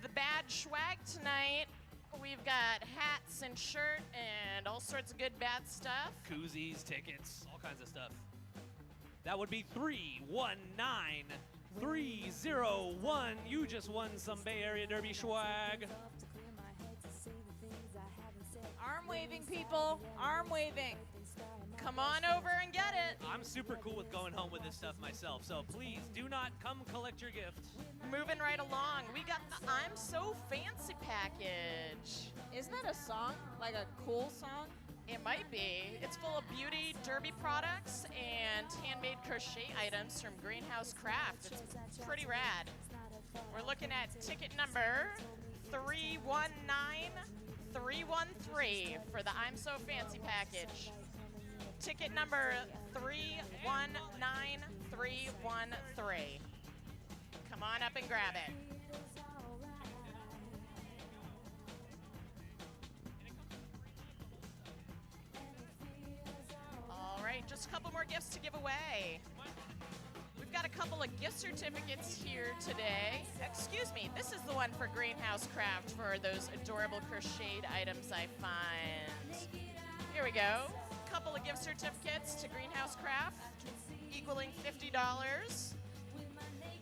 the bad swag tonight, we've got hats and shirt and all sorts of good bad stuff. Koozies, tickets, all kinds of stuff. That would be 319301. You just won some Bay Area Derby swag. Arm waving, people. Arm waving. Come on over and get it. I'm super cool with going home with this stuff myself, so please do not come collect your gift. Moving right along, we got the I'm So Fancy package. Isn't that a song? Like a cool song? It might be. It's full of beauty, derby products, and handmade crochet items from Greenhouse Craft. It's pretty rad. We're looking at ticket number 319313 for the I'm So Fancy package. Ticket number 319313. Come on up and grab it. All right, just a couple more gifts to give away. We've got a couple of gift certificates here today. Excuse me, this is the one for Greenhouse Craft for those adorable crocheted items I find. Here we go. Couple of gift certificates to Greenhouse Craft equaling $50.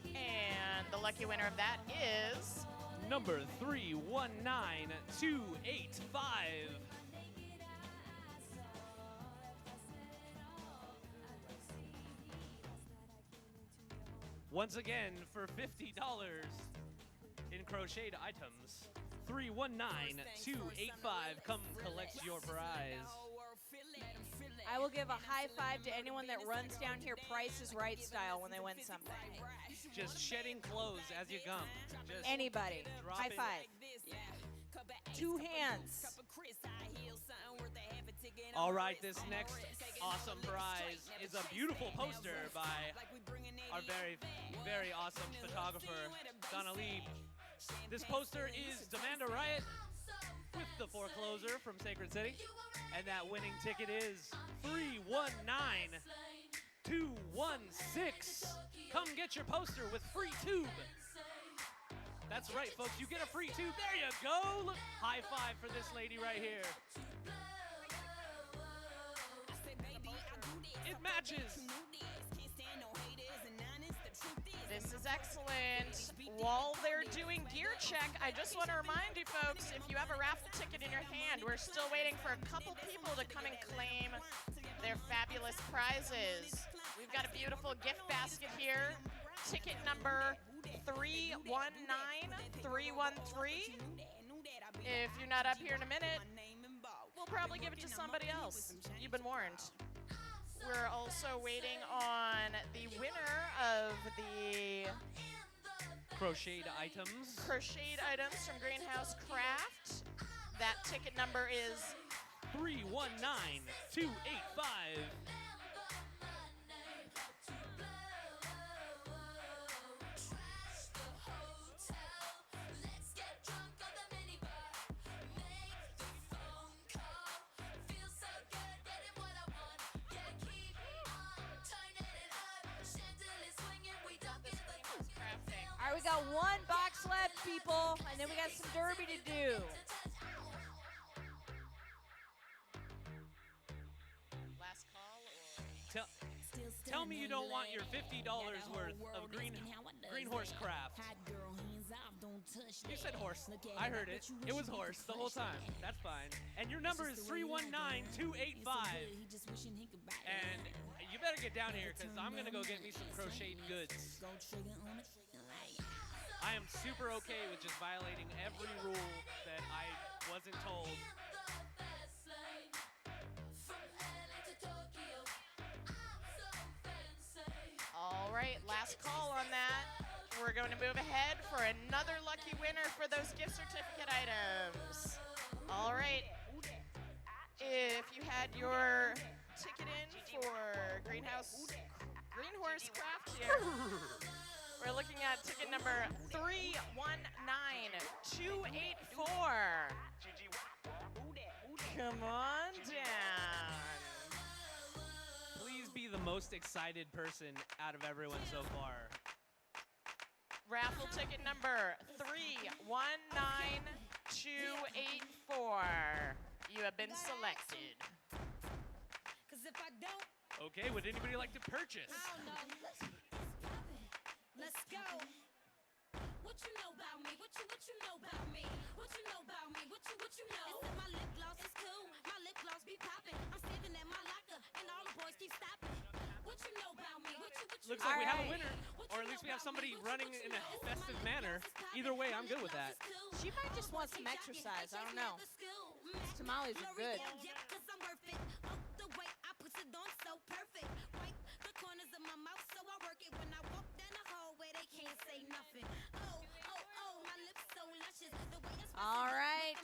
And the lucky winner of that is number 319285. Once again, for $50 in crocheted items, 319285. Come collect your prize. I will give a high five to anyone that runs down here Price is Right style when they win something. Just shedding clothes as you come. Just Anybody. High dropping- five. Two hands. All right, this next awesome prize is a beautiful poster by our very, very awesome photographer, Donna Lee. This poster is Demand a Riot with the forecloser from Sacred City. And that winning ticket is 319216. Come get your poster with free tube. That's right, folks. You get a free tube. There you go. High five for this lady right here. It matches. This is excellent. While they're doing gear check, I just want to remind you folks, if you have a raffle ticket in your hand, we're still waiting for a couple people to come and claim their fabulous prizes. We've got a beautiful gift basket here. Ticket number 319313. If you're not up here in a minute, we'll probably give it to somebody else. You've been warned. We're also waiting on the winner of the Crocheted items from Greenhouse Craft. That ticket number is 319285. All right, we got one box left, people, and then we got some derby to do. last call. Tell me you don't want your $50 worth of green horse craft. You said horse. I heard it. It was horse the whole time. That's fine. And your number is 319285. And you better get down here because I'm going to go get me some crocheted goods. I am super okay with just violating every rule that I wasn't told. All right, last call on that. We're going to move ahead for another lucky winner for those gift certificate items. All right, if you had your ticket in for Green Horse Craft here, we're looking at ticket number 319284. Come on down. Please be the most excited person out of everyone so far. Raffle ticket number 319284. store. You have been selected. Okay, would anybody like to purchase? Let's go. What you know about me? What you know about me? What you know about me? What you know? They said my lip gloss is cool. My lip gloss be popping. I'm standing at my locker and all the boys keep stopping. What you know about me? What you Looks like we have a Alright. winner, or at least we have somebody running in a festive manner. Either way, I'm good with that. She might just want some exercise. I don't know. These tamales are good. Yeah, 'cause I'm worth it. Oh, the way I put it on so perfect. Wipe the corners of my mouth so I work it. When I walk down the hallway, they can't say nothing. Oh, my lips so luscious. The way I express All it, right.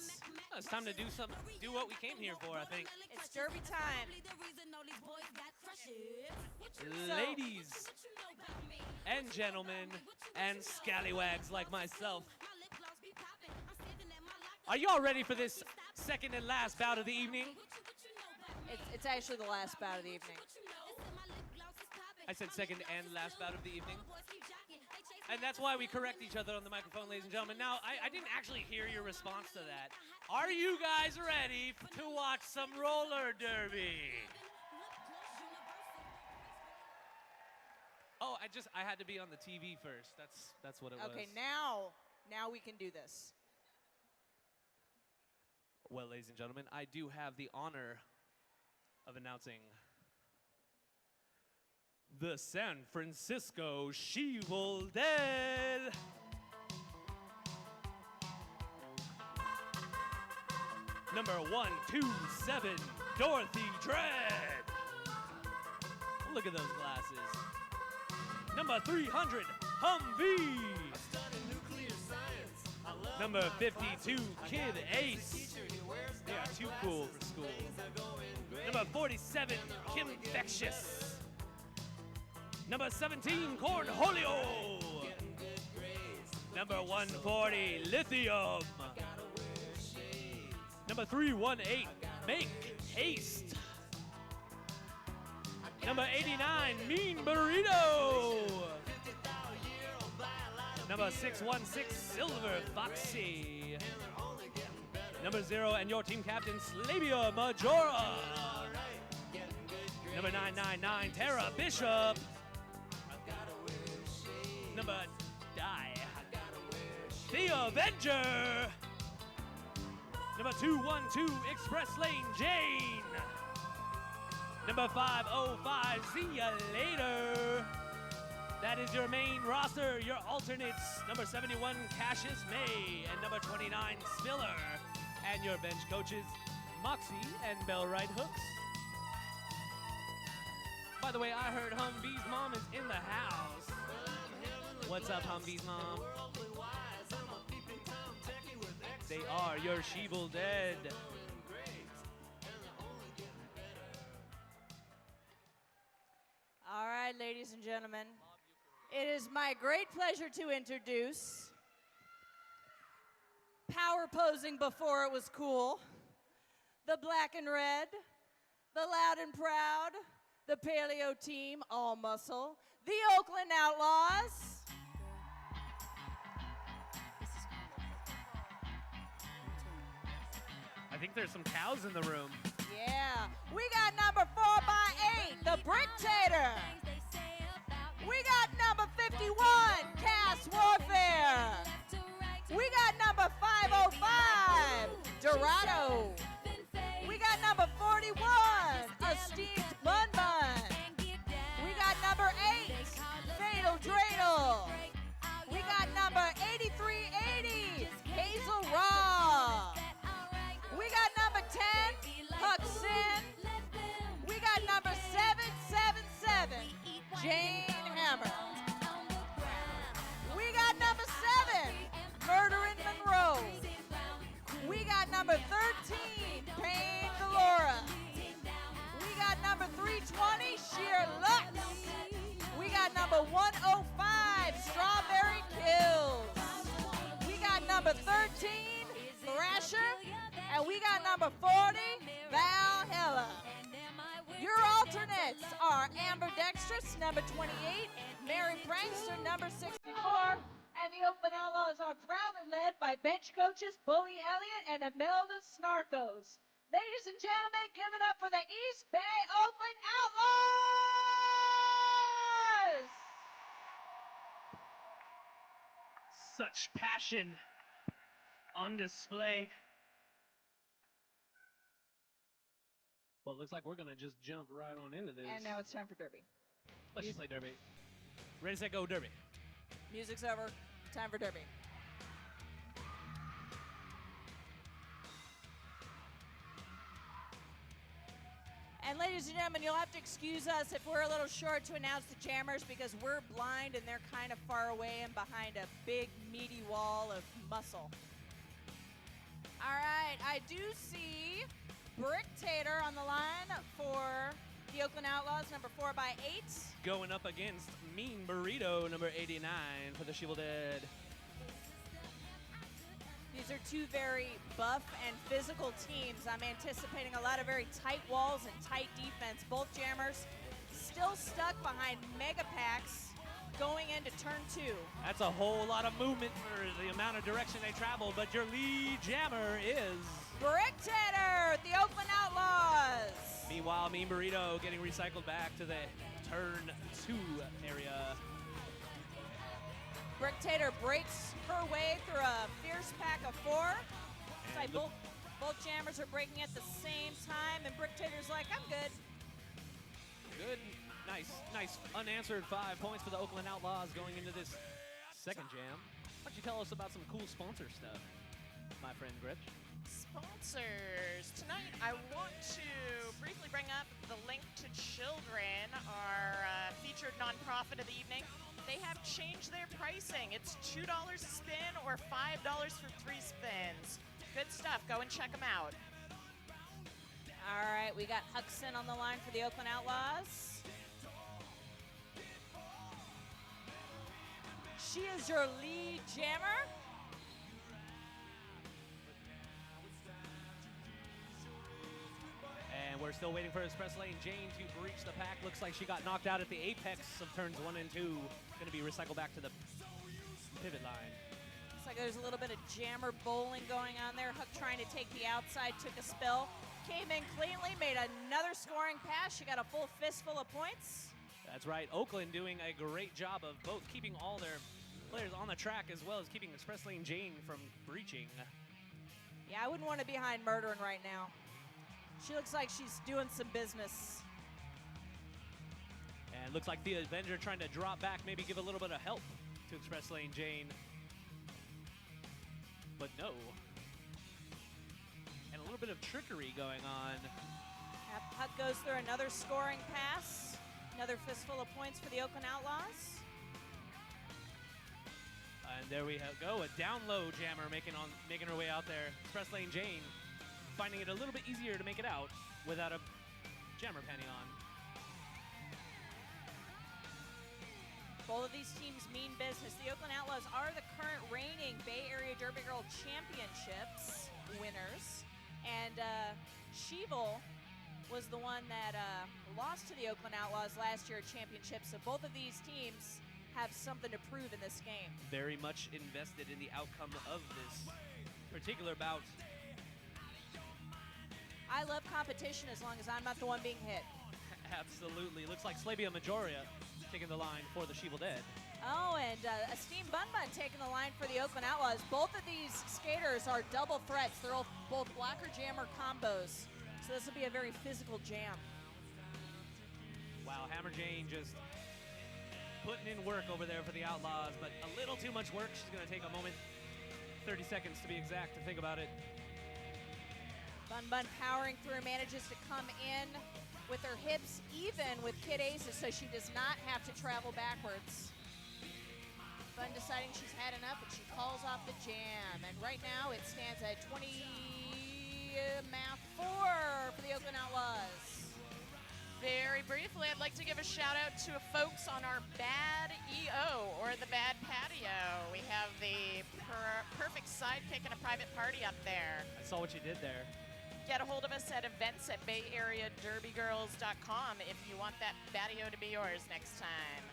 Oh, it's time to do what we came here for, I think. It's derby time. the reason all these boys got crushes. What you Ladies know about me? and gentlemen and scallywags like myself, My lip gloss be popping. I'm standing at my locker. are y'all ready for this second and last bout of the evening? What you know about me? It's actually the last bout of the evening. What you know? They said my lip gloss is popping. I said second and last bout of the evening. Boys keep jocking. They chase And that's why we correct each other on the microphone, ladies and gentlemen. Now, I didn't actually hear your response to that. Are you guys ready to watch some roller derby? Oh, I had to be on the TV first. That's what it was. Okay, now we can do this. Well, ladies and gentlemen, I do have the honor of announcing the San Francisco She-Evil Dead. Number 127, Dorothy Dredd. Look at those glasses. Number 300, Humvee. Number 52, Kid Ace. They are too cool for school. Number 47, Kim Infectious. Number 17, Cornholio. Number 140, Lithium. Number 318, Make Haste. Number 89, Mean Burrito. Number 616, Silver Foxy. Number 0, and your team captain, Slavia Majora. Number 999, Tara Bishop. Number Die, The Avenger. Number 212, Express Lane Jane. Number 505, See Ya Later. That is your main roster, your alternates. Number 71, Cassius May, and number 29, Spiller. And your bench coaches, Moxie and Bell Right Hooks. By the way, I heard Humvee's mom is in the house. What's up, Humvee's mom? They are your She-Evil Dead. All right, ladies and gentlemen, it is my great pleasure to introduce, power posing before it was cool, the black and red, the loud and proud, the paleo team, all muscle, the Oakland Outlaws. I think there's some cows in the room. Yeah, we got number 4x8, the Bricktator. We got number 51, Cass Warfare. We got number 505, Dorado. We got number 41, Esteemed Bun Bun. We got number 8, Fatal Dreidel. We got number 8380, Hazel Raw. We got number 10, Huck Sin. We got number 777, Jane Hammer. We got number 7, Murder in Monroe. We got number 13, Payne Delora. We got number 320, Sheer Lux. We got number 105, Strawberry Kills. We got number 13, Thrasher. And we got number 40, Valhalla. Your alternates are Amber Dextrous, number 28, Mary Prankster, number 64, And the Oakland Outlaws are proudly led by bench coaches Bully Elliott and Imelda Snarkos. Ladies and gentlemen, give it up for the East Bay Oakland Outlaws! Such passion on display. Well, it looks like we're going to just jump right on into this. And now it's time for Derby. Let's just play Derby. Ready, set, go, Derby. Music's over. Time for Derby. And ladies and gentlemen, you'll have to excuse us if we're a little short to announce the jammers because we're blind and they're kind of far away and behind a big, meaty wall of muscle. All right, I do see Brick Tater on the line for the Oakland Outlaws, number 4x8. Going up against Mean Burrito, number 89 for the Shielded. These are two very buff and physical teams. I'm anticipating a lot of very tight walls and tight defense. Both jammers still stuck behind mega packs going into turn 2. That's a whole lot of movement for the amount of direction they travel, but your lead jammer is... Brick Tater, the Oakland Outlaws. Meanwhile, Mean Burrito getting recycled back to the turn 2 area. Brick Tater breaks her way through a fierce pack of 4. It's like both jammers are breaking at the same time, and Brick Tater's like, I'm good. Good, nice unanswered 5 points for the Oakland Outlaws going into this second jam. Why don't you tell us about some cool sponsor stuff, my friend Gretch? Sponsors. Tonight, I want to briefly bring up the Link to Children, our featured nonprofit of the evening. They have changed their pricing. It's $2 a spin or $5 for 3 spins. Good stuff. Go and check them out. All right, we got Huxon on the line for the Oakland Outlaws. She is your lead jammer. And we're still waiting for Express Lane Jane to breach the pack. Looks like she got knocked out at the apex of turns 1 and 2. Going to be recycled back to the pivot line. Looks like there's a little bit of jammer bowling going on there. Huck trying to take the outside, took a spill. Came in cleanly, made another scoring pass. She got a full fistful of points. That's right. Oakland doing a great job of both keeping all their players on the track as well as keeping Express Lane Jane from breaching. Yeah, I wouldn't want to be behind Murdering right now. She looks like she's doing some business. And looks like the Avenger trying to drop back, maybe give a little bit of help to Express Lane Jane. But no. And a little bit of trickery going on. Huck goes through another scoring pass. Another fistful of points for the Oakland Outlaws. And there we go, a down low jammer making her way out there. Express Lane Jane finding it a little bit easier to make it out without a jammer panty on. Both of these teams mean business. The Oakland Outlaws are the current reigning Bay Area Derby Girl Championships winners. And Sheeval was the one that lost to the Oakland Outlaws last year at championships. So both of these teams have something to prove in this game. Very much invested in the outcome of this particular bout. I love competition as long as I'm not the one being hit. Absolutely. Looks like Slavia Majoria taking the line for the Sheeval Dead. Oh, and Esteem Bun Bun taking the line for the Oakland Outlaws. Both of these skaters are double threats. They're both blocker jammer combos. So this will be a very physical jam. Wow, Hammer Jane just putting in work over there for the Outlaws, but a little too much work. She's going to take a moment, 30 seconds to be exact, to think about it. Bun Bun powering through, manages to come in with her hips even with Kid Aces, so she does not have to travel backwards. Bun deciding she's had enough, and she calls off the jam. And right now it stands at 20 math 4 for the Oakland Outlaws. Very briefly, I'd like to give a shout out to folks on our Bad EO, or the Bad Patio. We have the perfect sidekick and a private party up there. I saw what you did there. Get a hold of us at events at bayareaderbygirls.com if you want that patio to be yours next time.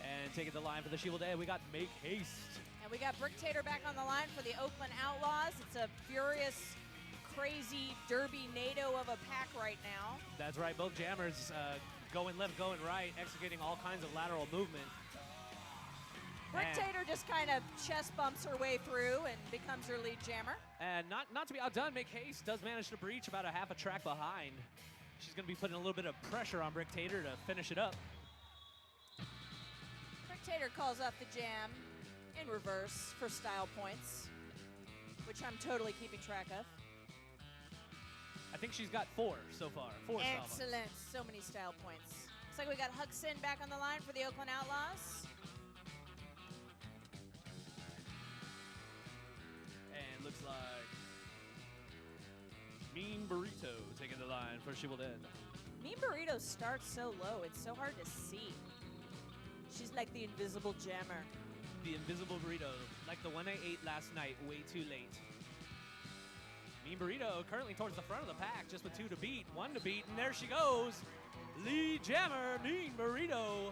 And taking the line for the She-Wolf Dead, we got Make Haste. And we got Bricktator back on the line for the Oakland Outlaws. It's a furious, crazy derby NATO of a pack right now. That's right, both jammers going left, going right, executing all kinds of lateral movement. Bricktator just kind of chest bumps her way through and becomes her lead jammer. And not to be outdone, Make Haste does manage to breach about a half a track behind. She's going to be putting a little bit of pressure on Bricktator to finish it up. Bricktator calls off the jam in reverse for style points, which I'm totally keeping track of. I think she's got 4 so far. 4 style points. Excellent. So many style points. Looks like we got Huxon back on the line for the Oakland Outlaws. And looks like Mean Burrito taking the line for She-Wolf Dead. Mean Burrito starts so low, it's so hard to see. She's like the invisible jammer. The invisible burrito, like the one I ate last night, way too late. Mean Burrito currently towards the front of the pack, just with 2 to beat, 1 to beat, and there she goes. Lead jammer, Mean Burrito.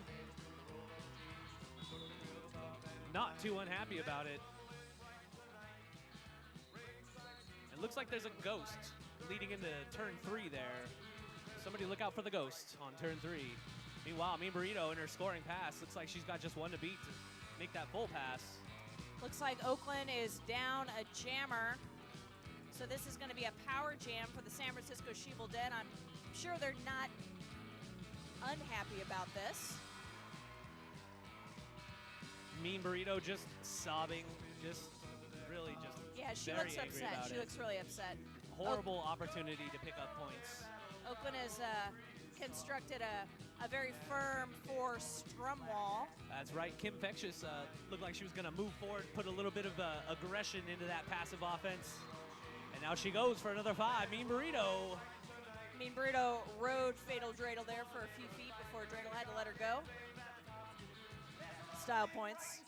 Not too unhappy about it. It looks like there's a ghost leading into turn 3 there. Somebody look out for the ghost on turn 3. Meanwhile, Mean Burrito in her scoring pass, looks like she's got just 1 to beat to make that full pass. Looks like Oakland is down a jammer. So this is going to be a power jam for the San Francisco She-Wolf Dead. I'm sure they're not unhappy about this. Mean Burrito just sobbing, really Yeah, she very looks angry upset. about She it. looks really upset. Horrible opportunity to pick up points. Oakland has constructed a very firm 4 strum wall. That's right. Kim Fectious looked like she was going to move forward, put a little bit of aggression into that passive offense. And now she goes for another 5. Mean Burrito. Mean Burrito rode Fatal Dreidel there for a few feet before Dreidel had to let her go. Style points.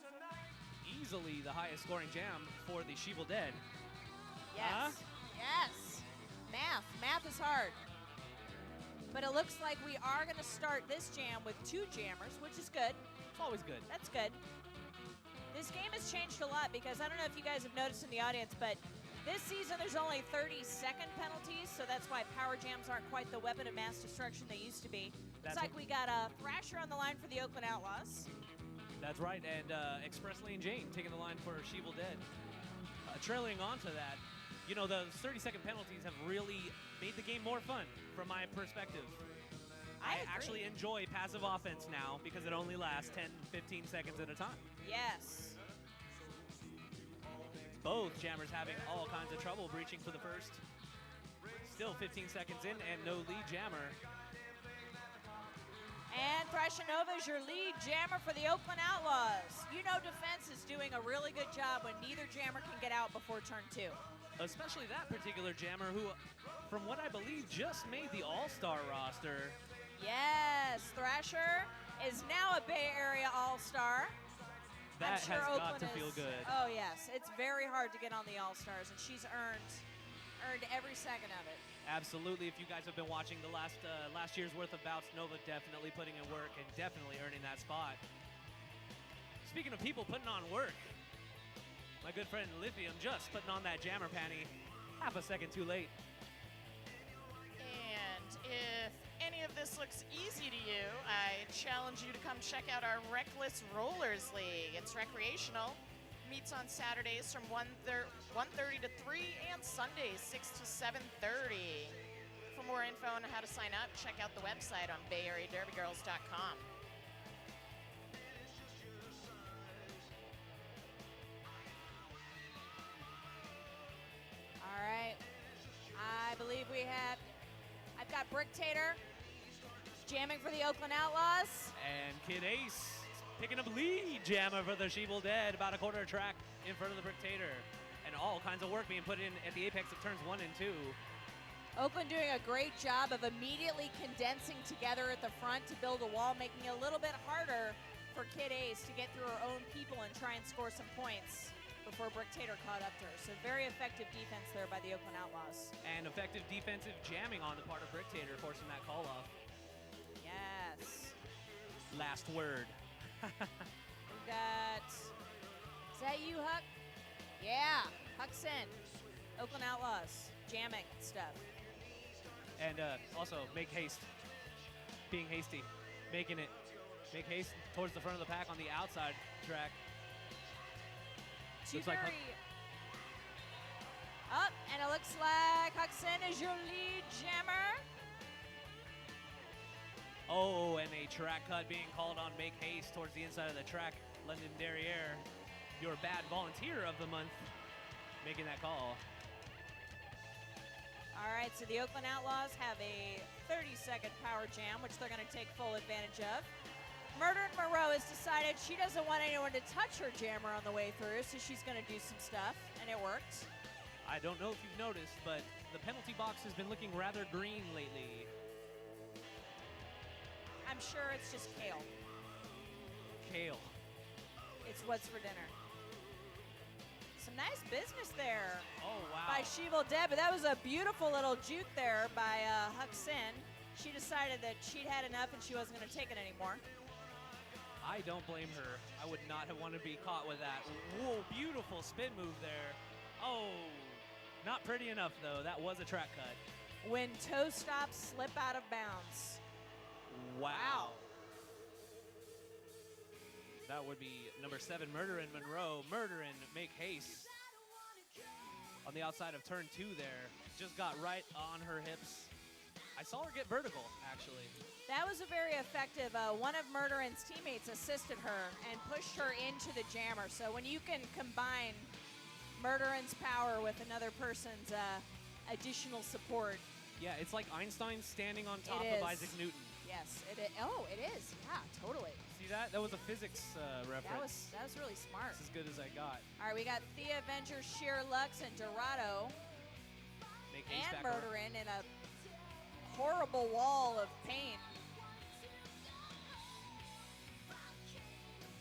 Easily the highest scoring jam for the She-Wolf Dead. Yes. Yes. Math is hard. But it looks like we are going to start this jam with 2 jammers, which is good. It's always good. That's good. This game has changed a lot because I don't know if you guys have noticed in the audience, but this season there's only 30-second penalties, so that's why power jams aren't quite the weapon of mass destruction they used to be. Looks like we got a Thrasher on the line for the Oakland Outlaws. That's right, and Express Lane Jane taking the line for She-Wolf Dead. Trailing on to that, you know, the 30-second penalties have really made the game more fun from my perspective. I actually enjoy passive offense now because it only lasts 10, 15 seconds at a time. Yes. Both jammers having all kinds of trouble breaching for the first. Still 15 seconds in and no lead jammer. And Thrashanova is your lead jammer for the Oakland Outlaws. You know defense is doing a really good job when neither jammer can get out before turn 2. Especially that particular jammer who, from what I believe, just made the All-Star roster. Yes, Thrasher is now a Bay Area All-Star. That I'm sure has Oakland got to feel good. Oh yes, it's very hard to get on the All-Stars, and she's earned every second of it. Absolutely. If you guys have been watching the last year's worth of bouts, Nova definitely putting in work and definitely earning that spot. Speaking of people putting on work, my good friend Lithium just putting on that jammer panty half a second too late. And if any of this looks easy to you, I challenge you to come check out our Reckless Rollers League. It's recreational. Meets on Saturdays from 1:30 to 3 and Sundays 6 to 7:30. For more info on how to sign up, check out the website on BayAreaDerbyGirls.com. All right, I believe I've got Bricktator jamming for the Oakland Outlaws. And Kid Ace picking up lead jammer for the She-Wolf Dead, about a quarter track in front of the Bricktator. And all kinds of work being put in at the apex of turns 1 and 2. Oakland doing a great job of immediately condensing together at the front to build a wall, making it a little bit harder for Kid Ace to get through her own people and try and score some points before Bricktator caught up to her. So very effective defense there by the Oakland Outlaws. And effective defensive jamming on the part of Bricktator, forcing that call off. Yes. Last word. We've got, is that you, Huck? Yeah, Huck's in. Oakland Outlaws, jamming stuff. And also, make haste. Being hasty. Making it. Make haste towards the front of the pack on the outside track. Two Looks like very up, and it looks like Huxon is your lead jammer. Oh, and a track cut being called on Make Haste towards the inside of the track. London Derriere, your bad volunteer of the month, making that call. All right, so the Oakland Outlaws have a 30-second power jam, which they're going to take full advantage of. Murder and Moreau has decided she doesn't want anyone to touch her jammer on the way through, so she's going to do some stuff, and it worked. I don't know if you've noticed, but the penalty box has been looking rather green lately. I'm sure it's just kale. Kale. It's what's for dinner. Some nice business there Oh, wow. by Sheevil Deb, but that was a beautiful little juke there by Huck Sin. She decided that she'd had enough and she wasn't going to take it anymore. I don't blame her. I would not have wanted to be caught with that. Whoa, beautiful spin move there. Oh, not pretty enough, though. That was a track cut. When toe stops slip out of bounds. Wow. That would be number 7, Murder in Monroe. Murder in Make Haste. On the outside of turn 2 there. Just got right on her hips. I saw her get vertical, actually. That was a very effective. One of Murderin's teammates assisted her and pushed her into the jammer. So when you can combine Murderin's power with another person's additional support. Yeah, it's like Einstein standing on top It of is. Isaac Newton. Yes, it is. Oh, it is. Yeah, totally. See that? That was a physics reference. That was really smart. That's as good as I got. All right, we got Thea Avenger, Sheer Lux, and Dorado, Make Haste and back over. Murderin in a horrible wall of pain.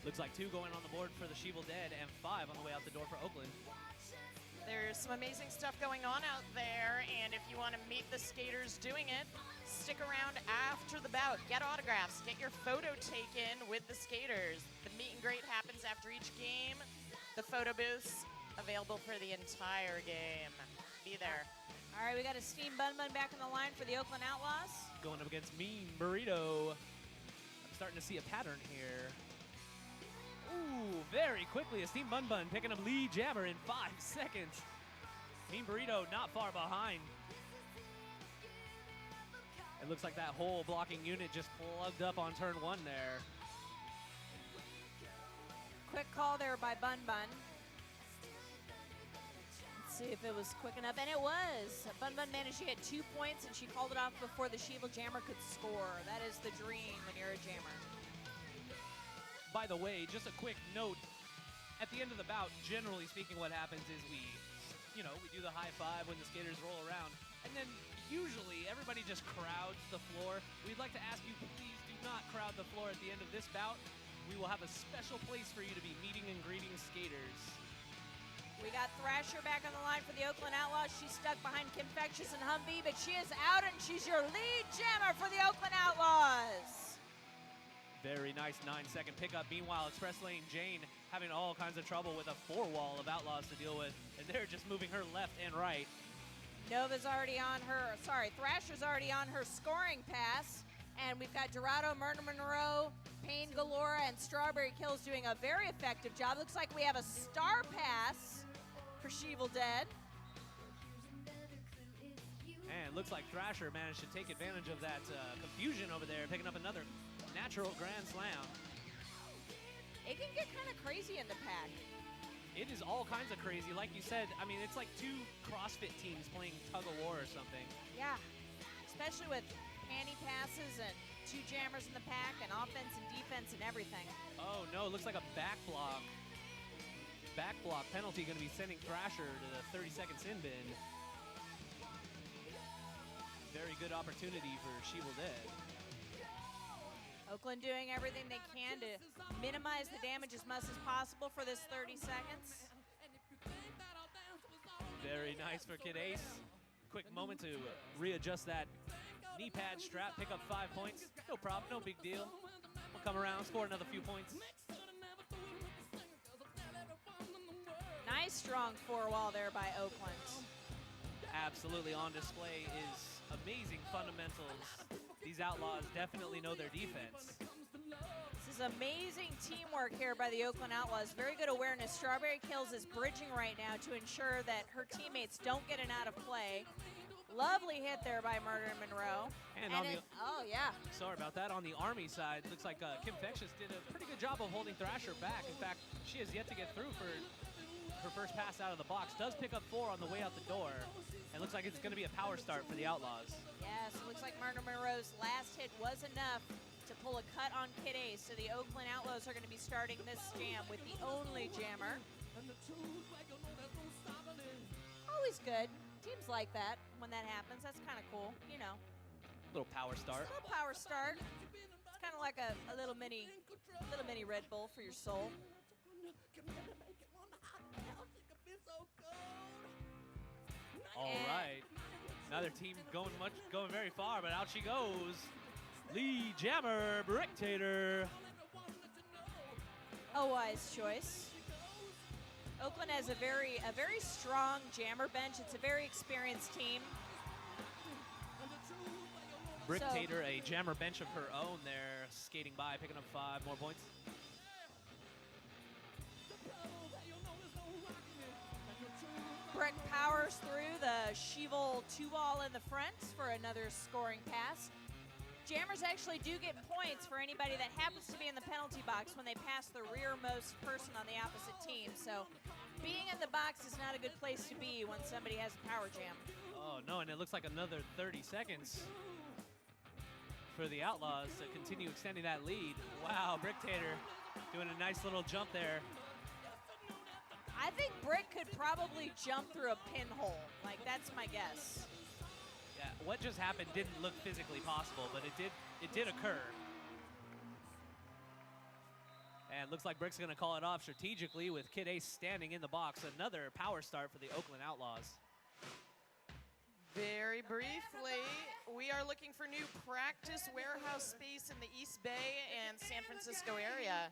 Looks like 2 going on the board for the Sheevil Dead and 5 on the way out the door for Oakland. There's some amazing stuff going on out there, and if you want to meet the skaters doing it, stick around after the bout. Get autographs, get your photo taken with the skaters. The meet and greet happens after each game. The photo booths available for the entire game. Be there. All right, we got a Steam Bun Bun back on the line for the Oakland Outlaws. Going up against Mean Burrito. I'm starting to see a pattern here. Ooh, very quickly, a Steam Bun Bun picking up lead jammer in 5 seconds. Mean Burrito not far behind. It looks like that whole blocking unit just plugged up on turn 1 there. Quick call there by Bun Bun. Let's see if it was quick enough, and it was. Bun Bun managed to get 2 points, and she called it off before the Sheevil Jammer could score. That is the dream when you're a jammer. By the way, just a quick note. At the end of the bout, generally speaking, what happens is we do the high five when the skaters roll around. And then usually everybody just crowds the floor. We'd like to ask you, please do not crowd the floor at the end of this bout. We will have a special place for you to be meeting and greeting skaters. We got Thrasher back on the line for the Oakland Outlaws. She's stuck behind Confectious and Humvee, but she is out, and she's your lead jammer for the Oakland Outlaws. Very nice 9-second pickup. Meanwhile, Express Lane Jane having all kinds of trouble with a 4-wall of Outlaws to deal with, and they're just moving her left and right. Thrasher's already on her scoring pass, and we've got Dorado, Murder Monroe, Pain Galore, and Strawberry Kills doing a very effective job. Looks like we have a star pass for Sheevil Dead. And looks like Thrasher managed to take advantage of that confusion over there, picking up another natural grand slam. It can get kind of crazy in the pack. It is all kinds of crazy. Like you said, I mean, it's like 2 CrossFit teams playing tug of war or something. Yeah, especially with panty passes and 2 jammers in the pack and offense and defense and everything. Oh no, it looks like a back block. Back block penalty going to be sending Thrasher to the 30-second sin bin. Very good opportunity for Sheevil Dead. Oakland doing everything they can to minimize the damage as much as possible for this 30 seconds. Very nice for Kid Ace. Quick moment to readjust that knee pad strap, pick up 5 points. No problem, no big deal. We'll come around, score another few points. Nice strong four-wall there by Oakland. Absolutely on display is amazing fundamentals. These Outlaws definitely know their defense. This is amazing teamwork here by the Oakland Outlaws. Very good awareness. Strawberry Kills is bridging right now to ensure that her teammates don't get an out of play. Lovely hit there by Murder and Monroe. And on the, oh, yeah. sorry about that. On the Army side, looks like Kim Fectious did a pretty good job of holding Thrasher back. In fact, she has yet to get through for her first pass out of the box. Does pick up 4 on the way out the door. And looks like it's going to be a power start for the Outlaws. Yes, looks like Murder Monroe's last hit was enough to pull a cut on Kid Ace. So the Oakland Outlaws are going to be starting this jam with the only jammer. Always good. Teams like that when that happens. That's kind of cool, you know. Little power start. A little power start. It's kind of like a little mini Red Bull for your soul. All right. Another team going very far, but out she goes. Lead jammer, Bricktator. A wise choice. Oakland has a very strong jammer bench. It's a very experienced team. Bricktator, a jammer bench of her own there, skating by, picking up 5 more points. Brick powers through the Sheevil 2-wall in the front for another scoring pass. Jammers actually do get points for anybody that happens to be in the penalty box when they pass the rearmost person on the opposite team. So being in the box is not a good place to be when somebody has a power jam. Oh, no, and it looks like another 30 seconds for the Outlaws to continue extending that lead. Wow, Bricktator doing a nice little jump there. I think Brick could probably jump through a pinhole. Like, that's my guess. Yeah, what just happened didn't look physically possible, but it did occur. And looks like Brick's gonna call it off strategically with Kid Ace standing in the box. Another power start for the Oakland Outlaws. Very briefly, we are looking for new practice warehouse space in the East Bay and San Francisco area.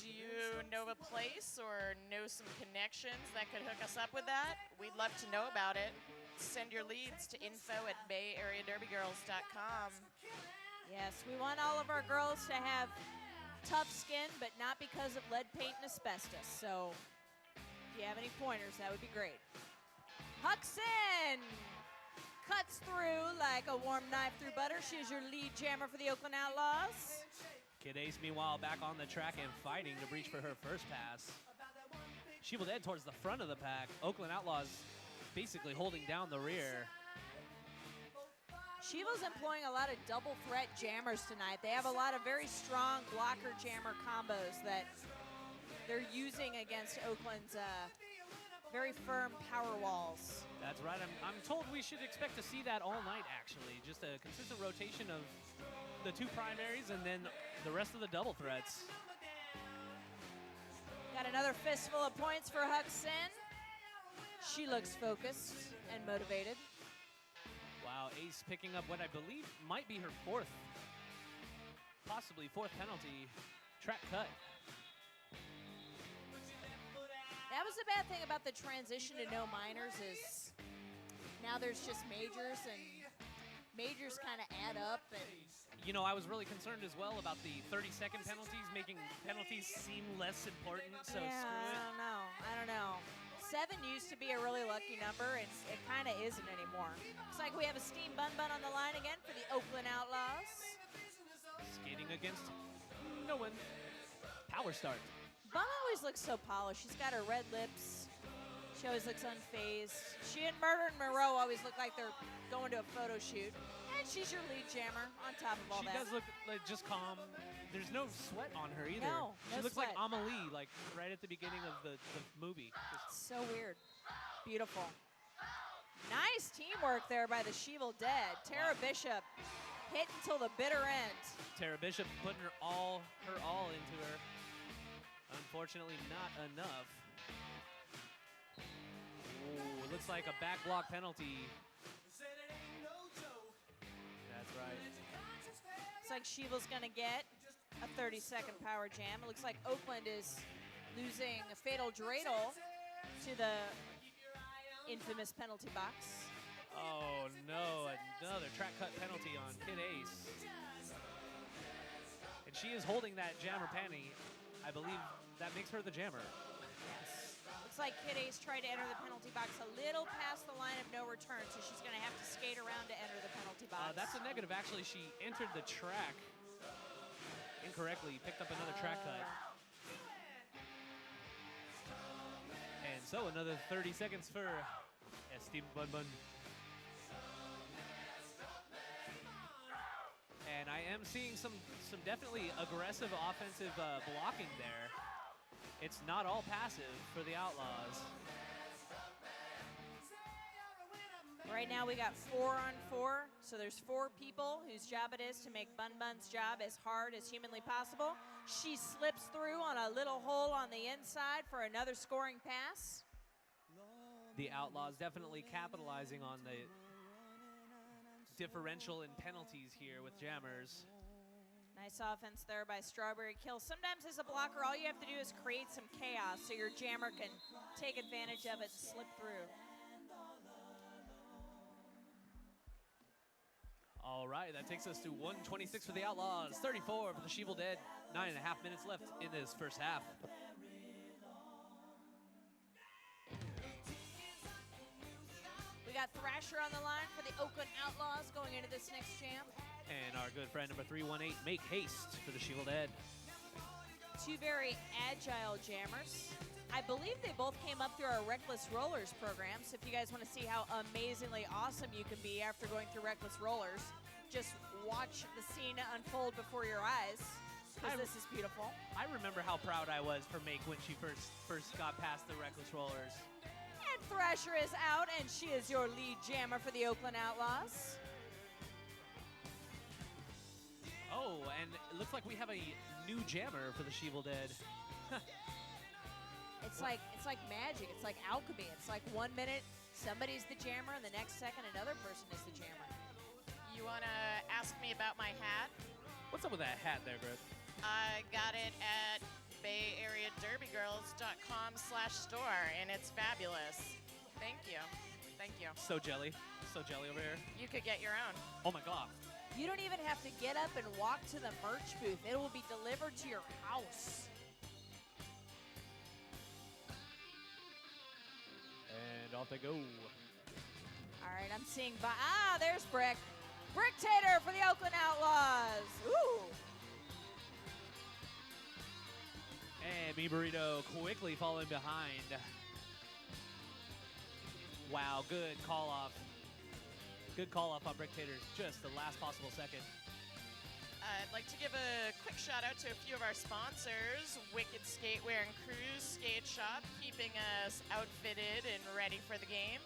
Do you know of a place or know some connections that could hook us up with that? We'd love to know about it. Send your leads to info@bayareaderbygirls.com. Yes, we want all of our girls to have tough skin, but not because of lead paint and asbestos. So if you have any pointers, that would be great. Huxon cuts through like a warm knife through butter. She is your lead jammer for the Oakland Outlaws. Kid Ace, meanwhile, back on the track and fighting to reach for her first pass. She will head towards the front of the pack. Oakland Outlaws basically holding down the rear. Sheeva's employing a lot of double threat jammers tonight. They have a lot of very strong blocker jammer combos that they're using against Oakland's very firm power walls. That's right. I'm told we should expect to see that all night, actually. Just a consistent rotation of the 2 primaries and then the rest of the double threats. Got another fistful of points for Huxon. She looks focused and motivated. Wow, Ace picking up what I believe might be her possibly fourth penalty. Track cut. That was the bad thing about the transition to no minors is now there's just majors, and majors kind of add up. And you know, I was really concerned as well about the 30-second penalties, making penalties seem less important, so yeah, screw it. I don't know. 7 used to be a really lucky number, and it kind of isn't anymore. Looks like we have a Steam Bun Bun on the line again for the Oakland Outlaws. Skating against no one. Power start. Bun always looks so polished. She's got her red lips. She always looks unfazed. She and Murder and Monroe always look like they're going to a photo shoot. And she's your lead jammer on top of all that. She does look like just calm. There's no sweat on her either. No she looks sweat. like Amelie, like right at the beginning of the movie. So weird. Beautiful. Nice teamwork there by the Sheevil Dead. Tara Bishop hit until the bitter end. Tara Bishop putting her all into her. Unfortunately, not enough. Ooh, it looks like a back block penalty. That's right. Looks like Sheevil's gonna get a 30-second power jam. It looks like Oakland is losing a fatal dreidel to the infamous penalty box. Oh no, another track cut penalty on Kid Ace. And she is holding that jammer panty. I believe that makes her the jammer. Yes. Looks like Kid Ace tried to enter the penalty box a little past the line of no return, so she's going to have to skate around to enter the penalty box. That's a negative, actually. She entered the track incorrectly, picked up another track cut. And so another 30 seconds for Esteem Bun Bun. And I am seeing some definitely aggressive offensive blocking there. It's not all passive for the Outlaws. Right now we got 4-on-4, so there's 4 people whose job it is to make Bun Bun's job as hard as humanly possible. She slips through on a little hole on the inside for another scoring pass. The Outlaws definitely capitalizing on the differential in penalties here with jammers. Nice offense there by Strawberry Kill. Sometimes as a blocker, all you have to do is create some chaos so your jammer can take advantage of it and slip through. All right, that takes us to 126 for the Outlaws, 34 for the Sheevil Dead. 9.5 minutes left in this first half. We got Thrasher on the line for the Oakland Outlaws going into this next jam. And our good friend number 318, Make Haste for the Sheevil Dead. 2 very agile jammers. I believe they both came up through our Reckless Rollers program, so if you guys want to see how amazingly awesome you can be after going through Reckless Rollers, just watch the scene unfold before your eyes, because this is beautiful. I remember how proud I was for Make when she first got past the Reckless Rollers. And Thrasher is out, and she is your lead jammer for the Oakland Outlaws. Oh, and it looks like we have a new jammer for the Sheevil Dead. It's like magic. It's like alchemy. It's like 1 minute somebody's the jammer, and the next second another person is the jammer. You want to ask me about my hat? What's up with that hat there, Griff? I got it at BayAreaDerbyGirls.com/store, and it's fabulous. Thank you. Thank you. So jelly. So jelly over here. You could get your own. Oh my God. You don't even have to get up and walk to the merch booth. It will be delivered to your house. And off they go. All right, I'm seeing there's Brick. Brick Tater for the Oakland Outlaws. Ooh. And Me Burrito quickly falling behind. Wow, good call off. Good call off on Brick Taters. Just the last possible second. I'd like to give a quick shout out to a few of our sponsors. Wicked Skatewear and Cruise Skate Shop, keeping us outfitted and ready for the game.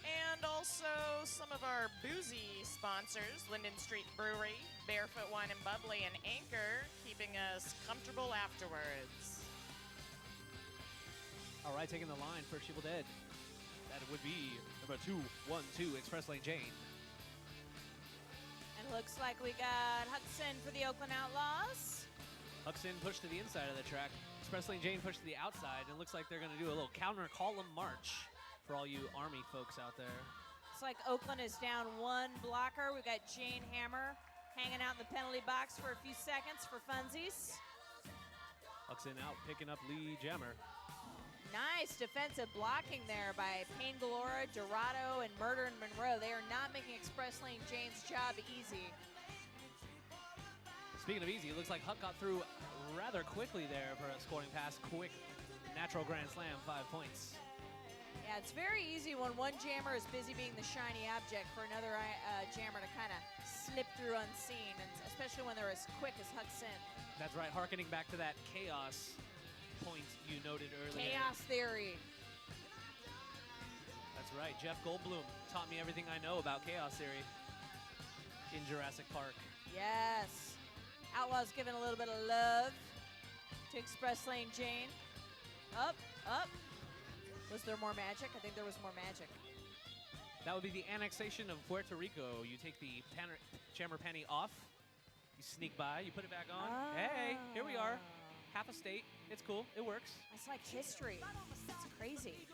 And also some of our boozy sponsors, Linden Street Brewery, Barefoot Wine and Bubbly, and Anchor, keeping us comfortable afterwards. All right, taking the line for Sheevil Dead. That would be number 212, Express Lane Jane. And it looks like we got Hudson for the Oakland Outlaws. Huxon pushed to the inside of the track. Express Lane Jane pushed to the outside. And it looks like they're going to do a little counter column march for all you Army folks out there. Looks like Oakland is down 1 blocker. We've got Jane Hammer hanging out in the penalty box for a few seconds for funsies. Huxon out, picking up Lee Jammer. Nice defensive blocking there by Payne Galora, Dorado, and Murder and Monroe. They are not making Express Lane Jane's job easy. Speaking of easy, it looks like Huck got through rather quickly there for a scoring pass. Quick, natural grand slam, 5 points. Yeah, it's very easy when one jammer is busy being the shiny object for another jammer to kind of slip through unseen, and especially when they're as quick as Hudson. That's right, hearkening back to that chaos point you noted earlier. Chaos theory. That's right, Jeff Goldblum taught me everything I know about chaos theory in Jurassic Park. Yes. Outlaws giving a little bit of love to Express Lane Jane. Up, up. Was there more magic? I think there was more magic. That would be the annexation of Puerto Rico. You take the jammer penny off, You sneak by, you put it back on. Hey, here we are. Half a state. It's cool. It works. That's like history. It's crazy.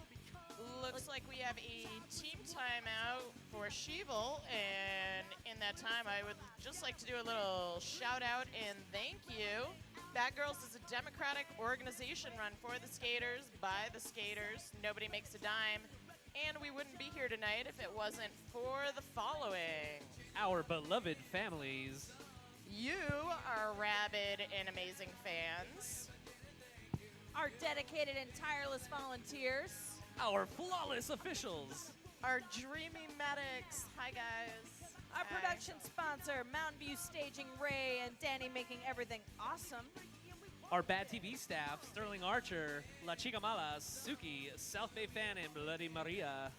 Looks like we have a team timeout for Sheeval, and in that time, I would just like to do a little shout out and thank you. Bad Girls is a democratic organization run for the skaters, by the skaters. Nobody makes a dime, and we wouldn't be here tonight if it wasn't for the following. Our beloved families. You are rabid and amazing fans. Our dedicated and tireless volunteers. Our flawless officials. Our dreamy medics. Hi, guys. Our Hi. production sponsor, Mountain View Staging, Ray and Danny, making everything awesome. Our Bad TV staff, Sterling Archer, La Chica Mala, Suki, South Bay Fan, and Bloody Maria.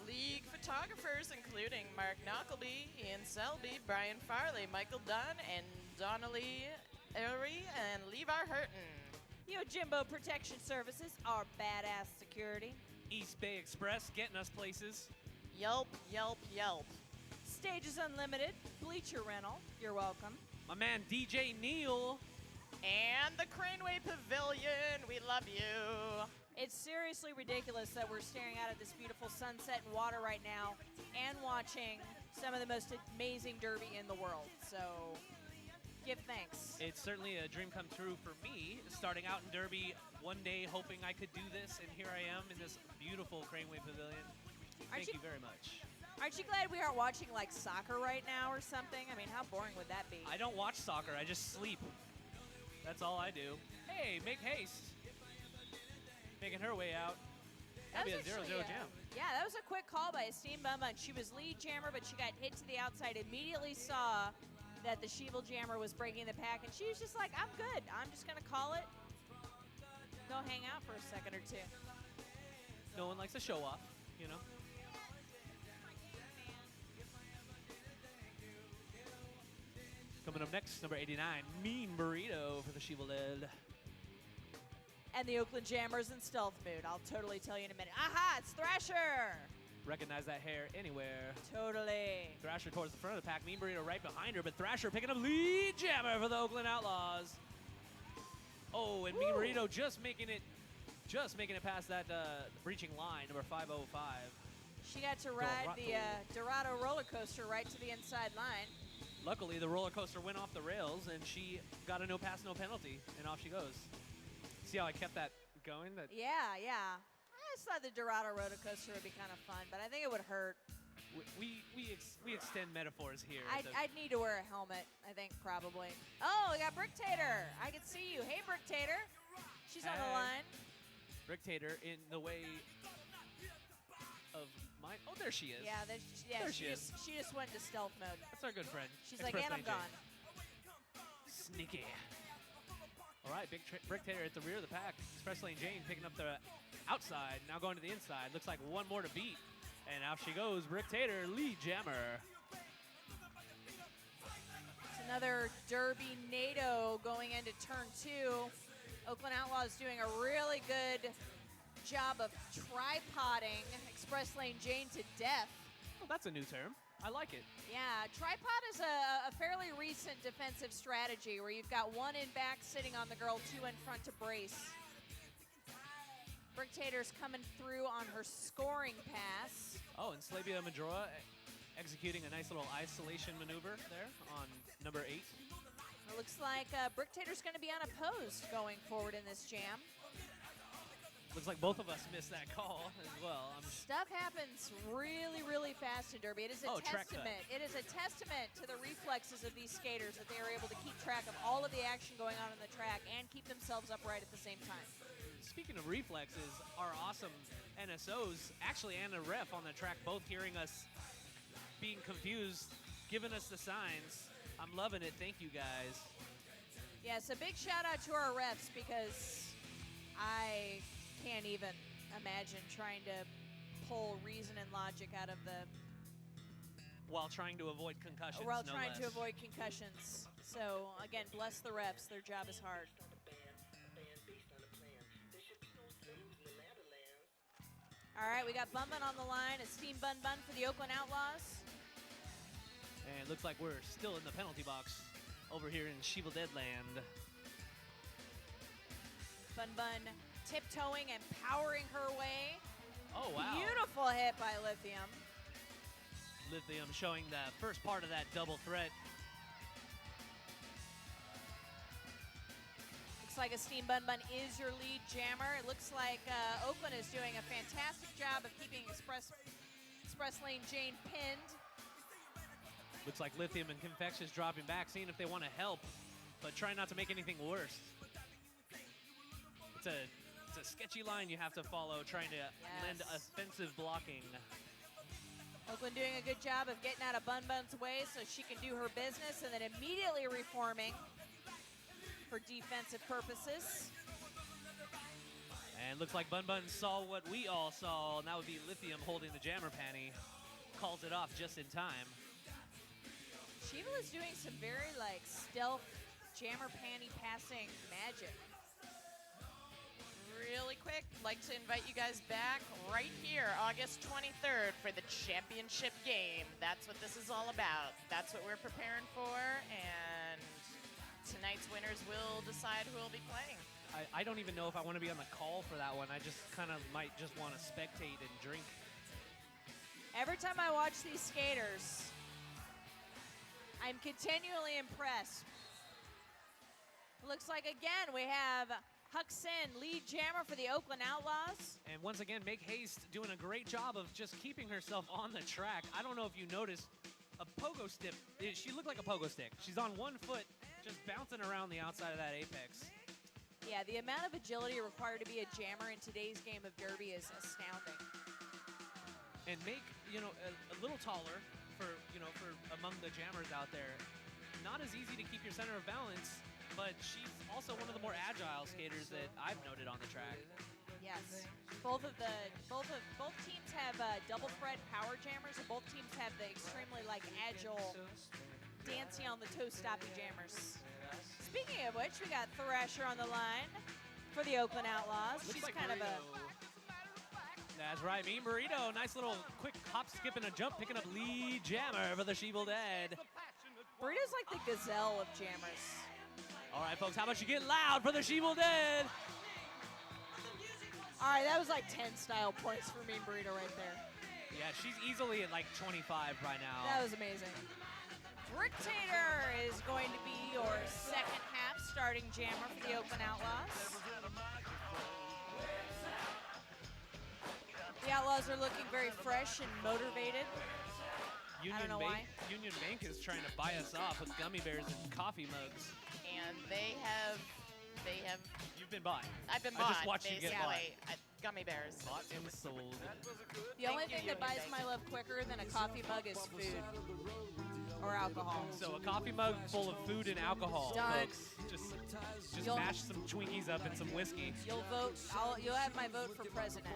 League photographers, including Mark Knockleby, Ian Selby, Brian Farley, Michael Dunn, and Donnelly Erie, and Levar Hurton. Yojimbo Protection Services, our badass security. East Bay Express, getting us places. Yelp, yelp, yelp. Stages Unlimited, Bleacher Rental, you're welcome. My man DJ Neil. And the Craneway Pavilion, we love you. It's seriously ridiculous that we're staring out at this beautiful sunset and water right now and watching some of the most amazing derby in the world. So, give thanks. It's certainly a dream come true for me, starting out in Derby one day, hoping I could do this, and here I am in this beautiful Craneway Pavilion. Thank you very much. Aren't you glad we aren't watching like soccer right now or something? I mean, how boring would that be? I don't watch soccer, I just sleep. That's all I do. Hey, make haste. Making her way out. That That'd be was a 0-0 actually, jam. Yeah, that was a quick call by Esteem Bum Bun. She was lead jammer, but she got hit to the outside. Immediately saw that the Sheeval jammer was breaking the pack, and she was just like, I'm good. I'm just going to call it. Go hang out for a second or two. No one likes to show off, you know? Coming up next, number 89, Mean Burrito for the Sheeval Lid. And the Oakland Jammers in stealth mood. I'll totally tell you in a minute. Aha, it's Thrasher. Recognize that hair anywhere. Totally. Thrasher towards the front of the pack, Mean Burrito right behind her, but Thrasher picking up lead jammer for the Oakland Outlaws. Oh, and Mean Burrito just making it past that breaching line, number 505. She got to ride the Dorado roller coaster right to the inside line. Luckily, the roller coaster went off the rails, and she got a no pass, no penalty, and off she goes. See how I kept that going? Yeah. I just thought the Dorado roller coaster would be kind of fun, but I think it would hurt. We extend metaphors here. I'd need to wear a helmet, I think, probably. Oh, we got Brick Tater. I can see you. Hey, Brick Tater. She's on the Hey. line. Rick Tater in the way of mine. Oh, there she is. Yeah, There she is. She just went into stealth mode. That's our good friend. She's like, and I'm Express gone. Lane Jane. Sneaky. All right, Brick Tater at the rear of the pack. Express Lane Jane picking up the outside, now going to the inside. Looks like one more to beat. And out she goes, Brick Tater, lead jammer. It's another Derby NATO going into turn 2. Oakland Outlaws doing a really good job of tripoding Express Lane Jane to death. Oh, that's a new term. I like it. Yeah, tripod is a fairly recent defensive strategy where you've got one in back sitting on the girl, two in front to brace. Brick Tater's coming through on her scoring pass. Oh, and Slavia Madroa executing a nice little isolation maneuver there on number 8. It looks like Brick Tater's going to be unopposed going forward in this jam. Looks like both of us missed that call as well. Stuff happens really, really fast in Derby. It is a track cut. testament. It is a testament to the reflexes of these skaters that they are able to keep track of all of the action going on in the track and keep themselves upright at the same time. Speaking of reflexes, our awesome NSOs, actually and a ref on the track, both hearing us being confused, giving us the signs. I'm loving it. Thank you, guys. Yes, a big shout out to our refs because I can't even imagine trying to pull reason and logic out of the While trying to avoid concussions. while no trying less. to avoid concussions. So again, bless the refs. Their job is hard. All right, we got Bun Bun on the line. Esteem Bun Bun for the Oakland Outlaws. And it looks like we're still in the penalty box. over here in Sheevil Deadland. Bun Bun tiptoeing and powering her way. Oh, wow. Beautiful hit by Lithium. Lithium showing the first part of that double threat. Looks like Esteem Bun Bun is your lead jammer. It looks like Oakland is doing a fantastic job of keeping Express Lane Jane pinned. Looks like Lithium and Confectious dropping back, seeing if they want to help, but try not to make anything worse. It's a sketchy line you have to follow, trying to lend offensive blocking. Oakland doing a good job of getting out of Bun Bun's way so she can do her business, and then immediately reforming for defensive purposes. And looks like Bun Bun saw what we all saw, and that would be Lithium holding the jammer panty. Calls it off just in time. Sheevil is doing some very stealth jammer panty passing magic. Really quick, like to invite you guys back right here, August 23rd, for the championship game. That's what this is all about. That's what we're preparing for, and tonight's winners will decide who will be playing. I don't even know if I want to be on the call for that one. I just kind of might just want to spectate and drink. Every time I watch these skaters, I'm continually impressed. Looks like, again, we have Huck Sin, lead jammer for the Oakland Outlaws. And once again, Make Haste doing a great job of just keeping herself on the track. I don't know if you noticed, a pogo stick. She looked like a pogo stick. She's on one foot, just bouncing around the outside of that apex. Yeah, the amount of agility required to be a jammer in today's game of Derby is astounding. And Make, a little taller for among the jammers out there. Not as easy to keep your center of balance, but she's also one of the more agile skaters that I've noted on the track. Yes, both teams have double thread power jammers, and both teams have the extremely agile, dancing on the toe stoppy jammers. Speaking of which, we got Thrasher on the line for the Oakland Outlaws. Looks She's like kind of a That's right, Mean Burrito. Nice little quick hop, skip, and a jump, picking up lead jammer for the Sheevil Dead. Burrito's like the gazelle of jammers. All right, folks, how about you get loud for the Sheevil Dead? All right, that was 10 style points for Mean Burrito right there. Yeah, she's easily at 25 by now. That was amazing. Brictator is going to be your second half starting jammer for the Oakland Outlaws. The Outlaws are looking very fresh and motivated. I don't know why. Union Bank is trying to buy us off with gummy bears and coffee mugs. And they have. You've been bought. I've been I bought, just watched you get bought. Gummy bears. Bought and sold. The only Thank thing you, that buys Union my love quicker than a coffee mug is food or alcohol. So a coffee mug full of food and alcohol, Done. folks. Just mash some Twinkies up and some whiskey. You'll vote. You'll have my vote for president.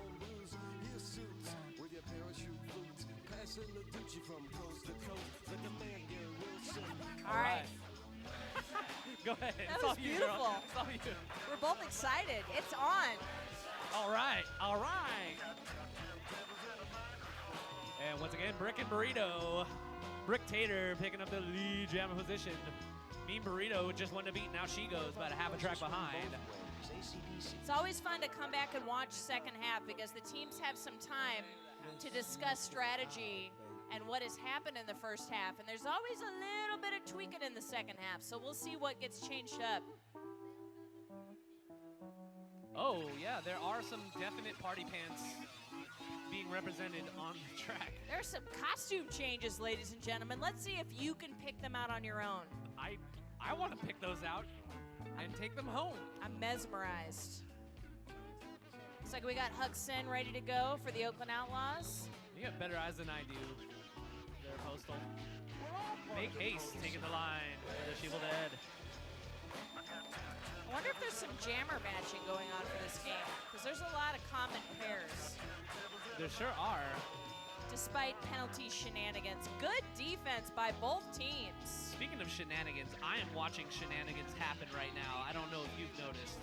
All right. Go ahead. That It's was all you, girl. beautiful. It's all you. We're both excited. It's on. All right. All right. And once again, Brick and Burrito. Brick Tater picking up the lead jammer position. Mean Burrito just won to beat. Now she goes about a half a track behind. It's always fun to come back and watch second half because the teams have some time to discuss strategy and what has happened in the first half. And there's always a little bit of tweaking in the second half. So we'll see what gets changed up. Oh, yeah, there are some definite party pants being represented on the track. There are some costume changes, ladies and gentlemen. Let's see if you can pick them out on your own. I want to pick those out and take them home. I'm mesmerized. Looks like we got Huck Sin ready to go for the Oakland Outlaws. You have better eyes than I do. There, Postal. Make Haste taking the line for the Sheevil Dead. I wonder if there's some jammer matching going on for this game, because there's a lot of common pairs. There sure are. Despite penalty shenanigans. Good defense by both teams. Speaking of shenanigans, I am watching shenanigans happen right now. I don't know if you've noticed.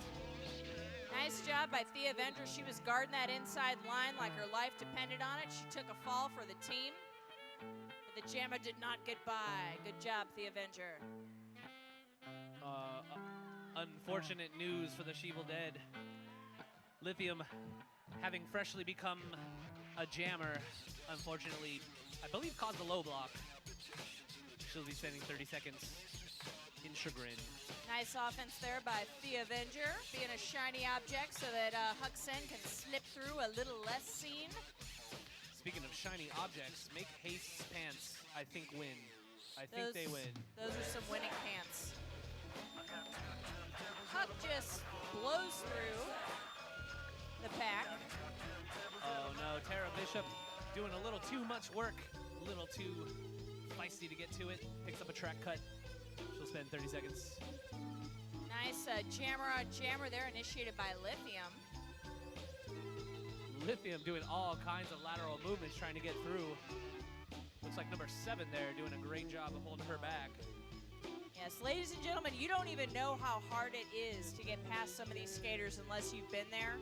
Nice job by Thea Vendra. She was guarding that inside line like her life depended on it. She took a fall for the team. But the jammer did not get by. Good job, Thea Vendra. Unfortunate news for the Sheevil Dead. Lithium, having freshly become a jammer, unfortunately, I believe caused a low block. She'll be spending 30 seconds in chagrin. Nice offense there by the Avenger, being a shiny object so that Huxen can slip through a little less seen. Speaking of shiny objects, make Haste's pants, I think, win. I think they win. Those are some winning pants. Huck just blows through the pack. Oh no, Tara Bishop doing a little too much work, a little too feisty to get to it. Picks up a track cut. She'll spend 30 seconds. Nice jammer on jammer there, initiated by Lithium. Lithium doing all kinds of lateral movements trying to get through. Looks like number 7 there doing a great job of holding her back. Yes, ladies and gentlemen, you don't even know how hard it is to get past some of these skaters unless you've been there.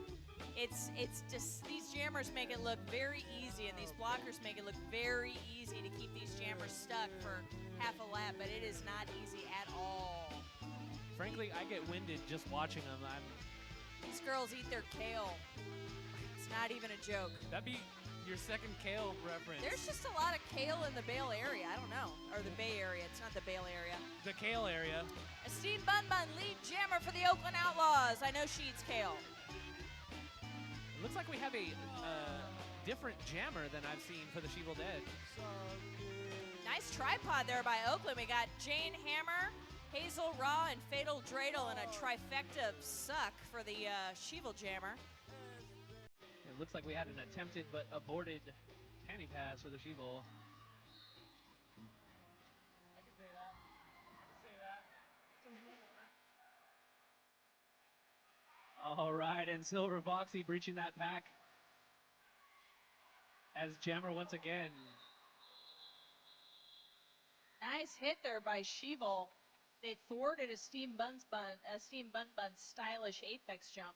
It's just, these jammers make it look very easy, and these blockers make it look very easy to keep these jammers stuck for half a lap, but it is not easy at all. Frankly, I get winded just watching them. These girls eat their kale. It's not even a joke. That'd be your second kale reference. There's just a lot of kale in the Bale area. I don't know. Or the Bay Area. It's not the Bale area. The kale area. Esteem Bun Bun, lead jammer for the Oakland Outlaws. I know she eats kale. It looks like we have a different jammer than I've seen for the Sheevil Dead. Nice tripod there by Oakland. We got Jane Hammer, Hazel Raw, and Fatal Dreidel, and a trifecta of suck for the Sheevil jammer. It looks like we had an attempted but aborted panty pass for the Sheevil. I can say that. All right, and Silver Foxy breaching that pack as jammer once again. Nice hit there by Sheevil. They thwarted Esteem Bun Bun's stylish apex jump.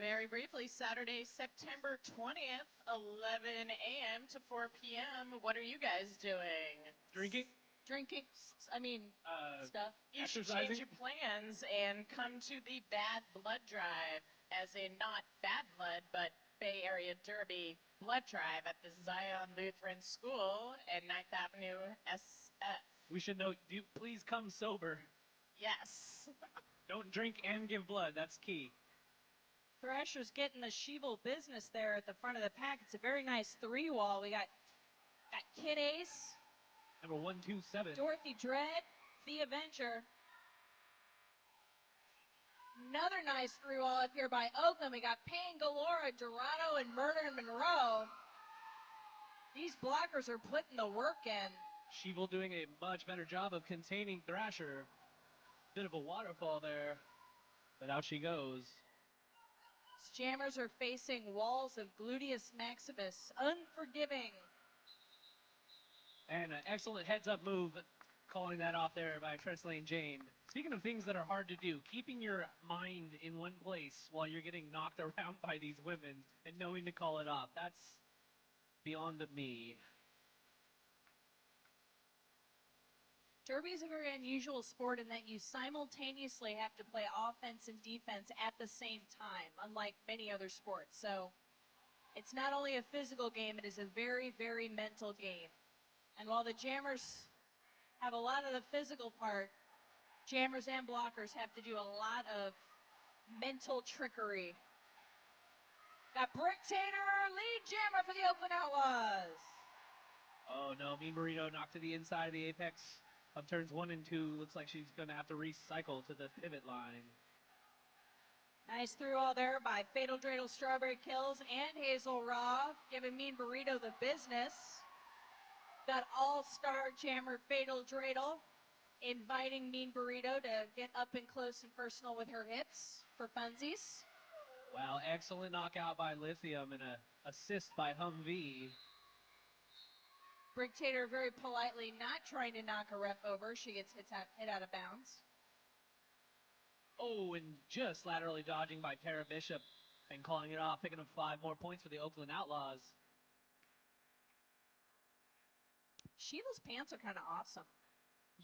Very briefly, Saturday, September 20th, 11 a.m. to 4 p.m. What are you guys doing? Drinking? Stuff. You should Exercising? change your plans and come to the Bad Blood Drive, as in not Bad Blood, but Bay Area Derby Blood Drive at the Zion Lutheran School at 9th Avenue SF. We should note, please come sober. Yes. Don't drink and give blood, that's key. Thrasher's getting the Sheevil business there at the front of the pack. It's a very nice 3-wall. We got Kid Ace, Number 127. Dorothy Dread, The Avenger. Another nice 3-wall up here by Oakland. We got Pain Galore, Dorado, and Murder Monroe. These blockers are putting the work in. Sheevil doing a much better job of containing Thrasher. Bit of a waterfall there, but out she goes. These jammers are facing walls of Gluteus Maximus, unforgiving. And an excellent heads-up move, calling that off there by Trestlane Jane. Speaking of things that are hard to do, keeping your mind in one place while you're getting knocked around by these women and knowing to call it off, that's beyond me. Derby is a very unusual sport in that you simultaneously have to play offense and defense at the same time, unlike many other sports. So it's not only a physical game, it is a very, very mental game. And while the jammers have a lot of the physical part, jammers and blockers have to do a lot of mental trickery. Got Bricktator, lead jammer for the Oakland Outlaws. Oh no, Mean Burrito knocked to the inside of the apex of turns 1 and 2. Looks like she's going to have to recycle to the pivot line. Nice through-all there by Fatal Dreidel, Strawberry Kills, and Hazel Raw, giving Mean Burrito the business. Got all-star jammer Fatal Dreidel, inviting Mean Burrito to get up and close and personal with her hits for funsies. Wow, excellent knockout by Lithium and an assist by Humvee. Bricktator very politely not trying to knock a rep over. She gets hit out of bounds. Oh, and just laterally dodging by Tara Bishop and calling it off, picking up 5 more points for the Oakland Outlaws. Sheila's pants are kind of awesome.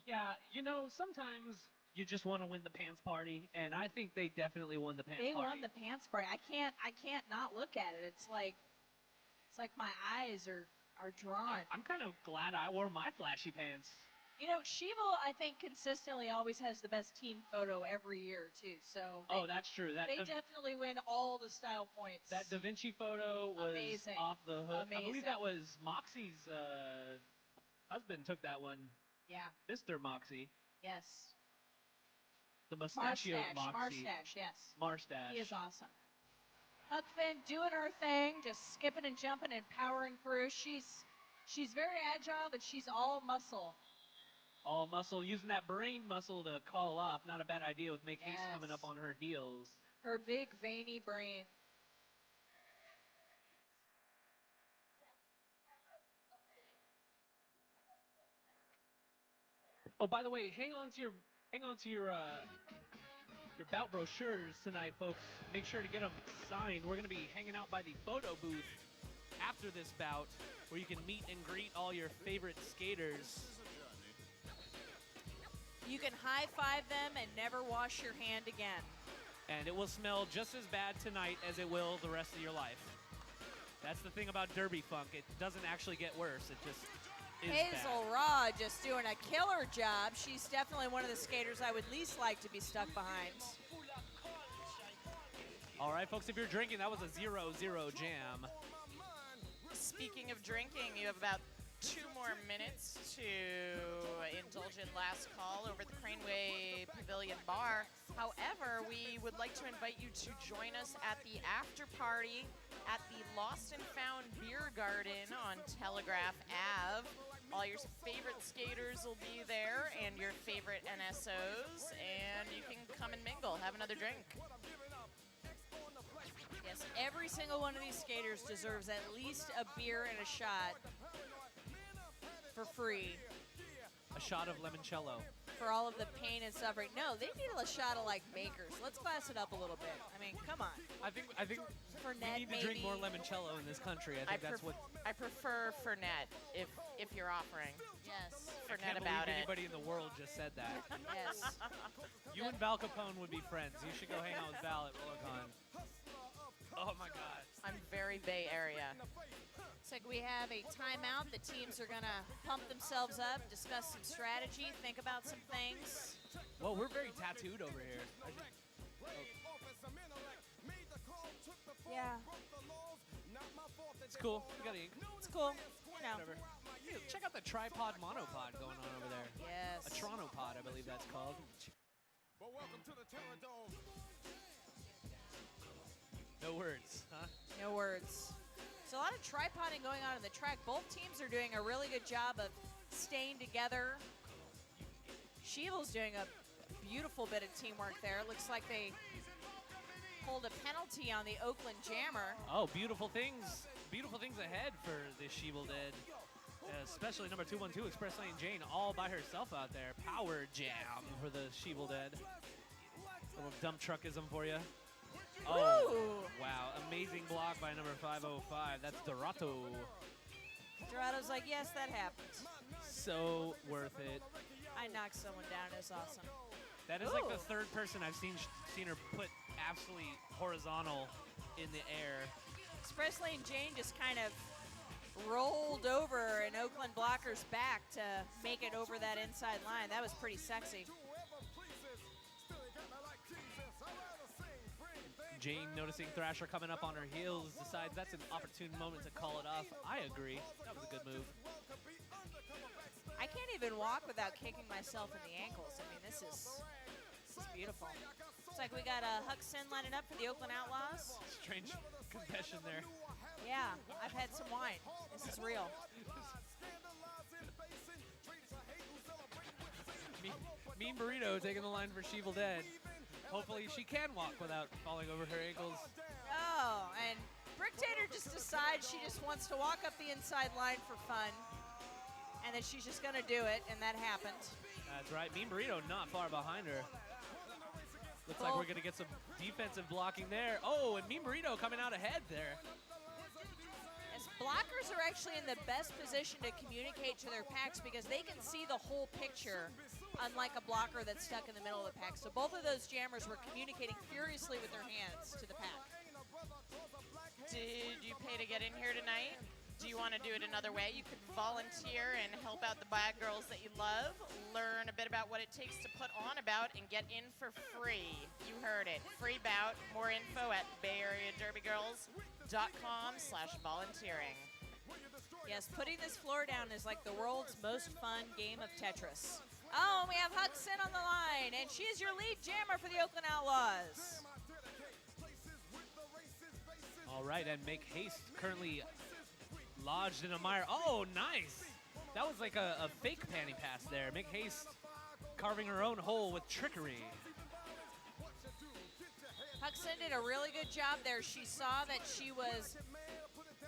Yeah, you know, sometimes you just want to win the pants party, and I think they definitely won the pants They party. won the pants party. I can't not look at it. It's like my eyes are drawn. I'm kind of glad I wore my flashy pants. You know, Sheeval, I think, consistently always has the best team photo every year, too. So Oh, that's true. they definitely win all the style points. That Da Vinci photo was Amazing. off the hook. I Amazing. believe that was Moxie's husband took that one. Yeah. Mr. Moxie. Yes. The mustachioed Moxie. Marstache, yes. Marstache. He is awesome. Huck Finn doing her thing, just skipping and jumping and powering through. She's very agile, but she's all muscle. All muscle, using that brain muscle to call off. Not a bad idea with Make Haste Yes. coming up on her heels. Her big veiny brain. Oh, by the way, hang on to your bout brochures tonight, folks. Make sure to get them signed. We're going to be hanging out by the photo booth After this bout, where you can meet and greet all your favorite skaters. You can high-five them and never wash your hand again. And it will smell just as bad tonight as it will the rest of your life. That's the thing about Derby Funk. It doesn't actually get worse. It just is Hazel Raw just doing a killer job. She's definitely one of the skaters I would least like to be stuck behind. All right, folks, if you're drinking, that was a 0-0 jam. Speaking of drinking, you have about 2 more minutes to indulge in last call over the Craneway Pavilion Bar. However, we would like to invite you to join us at the after party at the Lost and Found Beer Garden on Telegraph Ave. All your favorite skaters will be there and your favorite NSOs, and you can come and mingle, have another drink. Yes, every single one of these skaters deserves at least a beer and a shot for free. A shot of limoncello. For all of the pain and suffering. No, they need a shot of like Makers. Let's class it up a little bit. I mean, come on. I think For we Ned, need to drink maybe. more limoncello in this country. I think that's what. I prefer Fernet if you're offering. Yes. I Fernet can't about believe it. anybody in the world just said that. Yes. You and Val Capone would be friends. You should go hang out with Val at Rollicon. Oh my God. I'm very Bay Area. Looks like we have a timeout. The teams are going to pump themselves up, discuss some strategy, think about some things. Well, we're very tattooed over here. Yeah, It's cool. We got ink. it's cool. You know. Whatever. Hey, check out the tripod monopod going on over there. Yes. A Tronopod, I believe that's called. No words, huh? No words. So a lot of tripoding going on in the track. Both teams are doing a really good job of staying together. Sheeval's doing a beautiful bit of teamwork there. It looks like they pulled a penalty on the Oakland Jammer. Oh, beautiful things. Beautiful things ahead for the Sheeval Dead. Especially number 212, Express Lane Jane, all by herself out there. Power jam for the Sheeval Dead. Little dump truckism for you. Oh, Ooh. wow. Amazing block by number 505. That's Dorato. Dorado's like, yes, that happened. So worth it. I knocked someone down. It was awesome. That is like the Ooh. third person I've seen her put absolutely horizontal in the air. Express Lane Jane just kind of rolled over an Oakland blocker's back to make it over that inside line. That was pretty sexy. Jane, noticing Thrasher coming up on her heels, decides that's an opportune moment to call it off. I agree. That was a good move. I can't even walk without kicking myself in the ankles. I mean, this is beautiful. Looks like we got Huck Sin lining up for the Oakland Outlaws. Strange confession there. Yeah, I've had some wine. This is real. Mean Burrito taking the line for Sheeval Dead. Hopefully she can walk without falling over her ankles. Oh, and Bricktator just decides she just wants to walk up the inside line for fun. And that she's just going to do it, and that happened. That's right. Mean Burrito not far behind her. Looks like we're going to get some defensive blocking there. Oh, and Mean Burrito coming out ahead there. As blockers are actually in the best position to communicate to their packs because they can see the whole picture unlike a blocker that's stuck in the middle of the pack. So both of those jammers were communicating furiously with their hands to the pack. Did you pay to get in here tonight? Do you want to do it another way? You could volunteer and help out the bad girls that you love, learn a bit about what it takes to put on a bout, and get in for free. You heard it. Free bout. More info at BayAreaDerbyGirls.com/volunteering. Yes, putting this floor down is like the world's most fun game of Tetris. Oh, and we have Huxon on the line, and she is your lead jammer for the Oakland Outlaws. All right, and Make Haste currently lodged in a mire. Oh, nice. That was like a fake panty pass there. Make Haste carving her own hole with trickery. Huxon did a really good job there. She saw that she was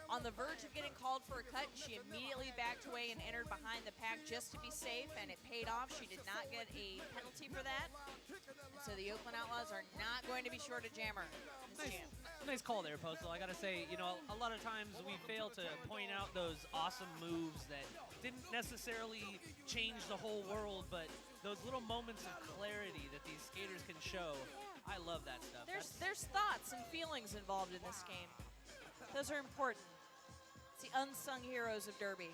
on the verge of getting called for a cut. She immediately backed away and entered behind the pack just to be safe, and it paid off. She did not get a penalty for that. And so the Oakland Outlaws are not going to be short a jammer in this jam. Nice call there, Postal. I got to say, you know, a lot of times we fail to point out those awesome moves that didn't necessarily change the whole world, but those little moments of clarity that these skaters can show. I love that stuff. There's thoughts and feelings involved in this game. Those are important. It's the unsung heroes of Derby.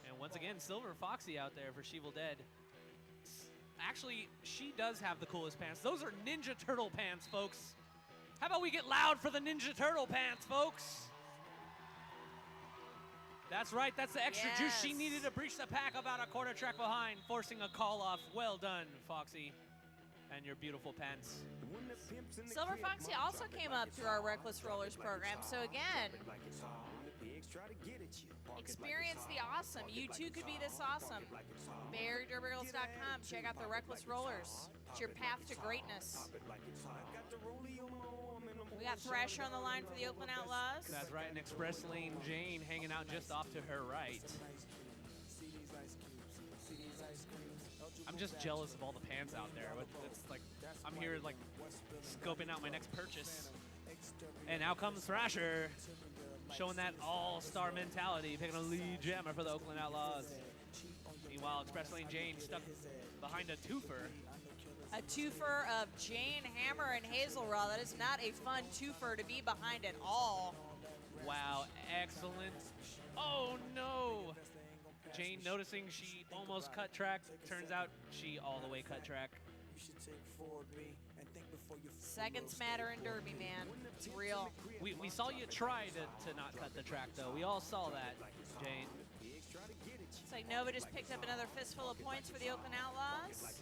And once again, Silver Foxy out there for She Will Dead. Actually, she does have the coolest pants. Those are Ninja Turtle pants, folks. How about we get loud for the Ninja Turtle pants, folks? That's right, that's the extra juice she needed to breach the pack about a quarter track behind, forcing a call off. Well done, Foxy, and your beautiful pants. Silver Foxy also came up through our Reckless Rollers program. So again, experience the awesome. You too could be this awesome. BayAreaDerbyGirls.com. Check out the Reckless Rollers. It's your path to greatness. We got Thrasher on the line for the Oakland Outlaws. That's right, and Express Lane Jane hanging out just off to her right. I'm just jealous of all the pants out there. It's like I'm here like scoping out my next purchase. And out comes Thrasher, showing that all-star mentality, picking a lead jammer for the Oakland Outlaws. Meanwhile, Express Lane Jane stuck behind a twofer. A twofer of Jane Hammer and Hazel Raw. That is not a fun twofer to be behind at all. Wow, excellent. Oh no! Jane noticing she almost cut track. Turns out she all the way cut track. Seconds matter in Derby, man. It's real. We saw you try to not cut the track, though. We all saw that, Jane. It's like Nova just picked up another fistful of points for the Oakland Outlaws.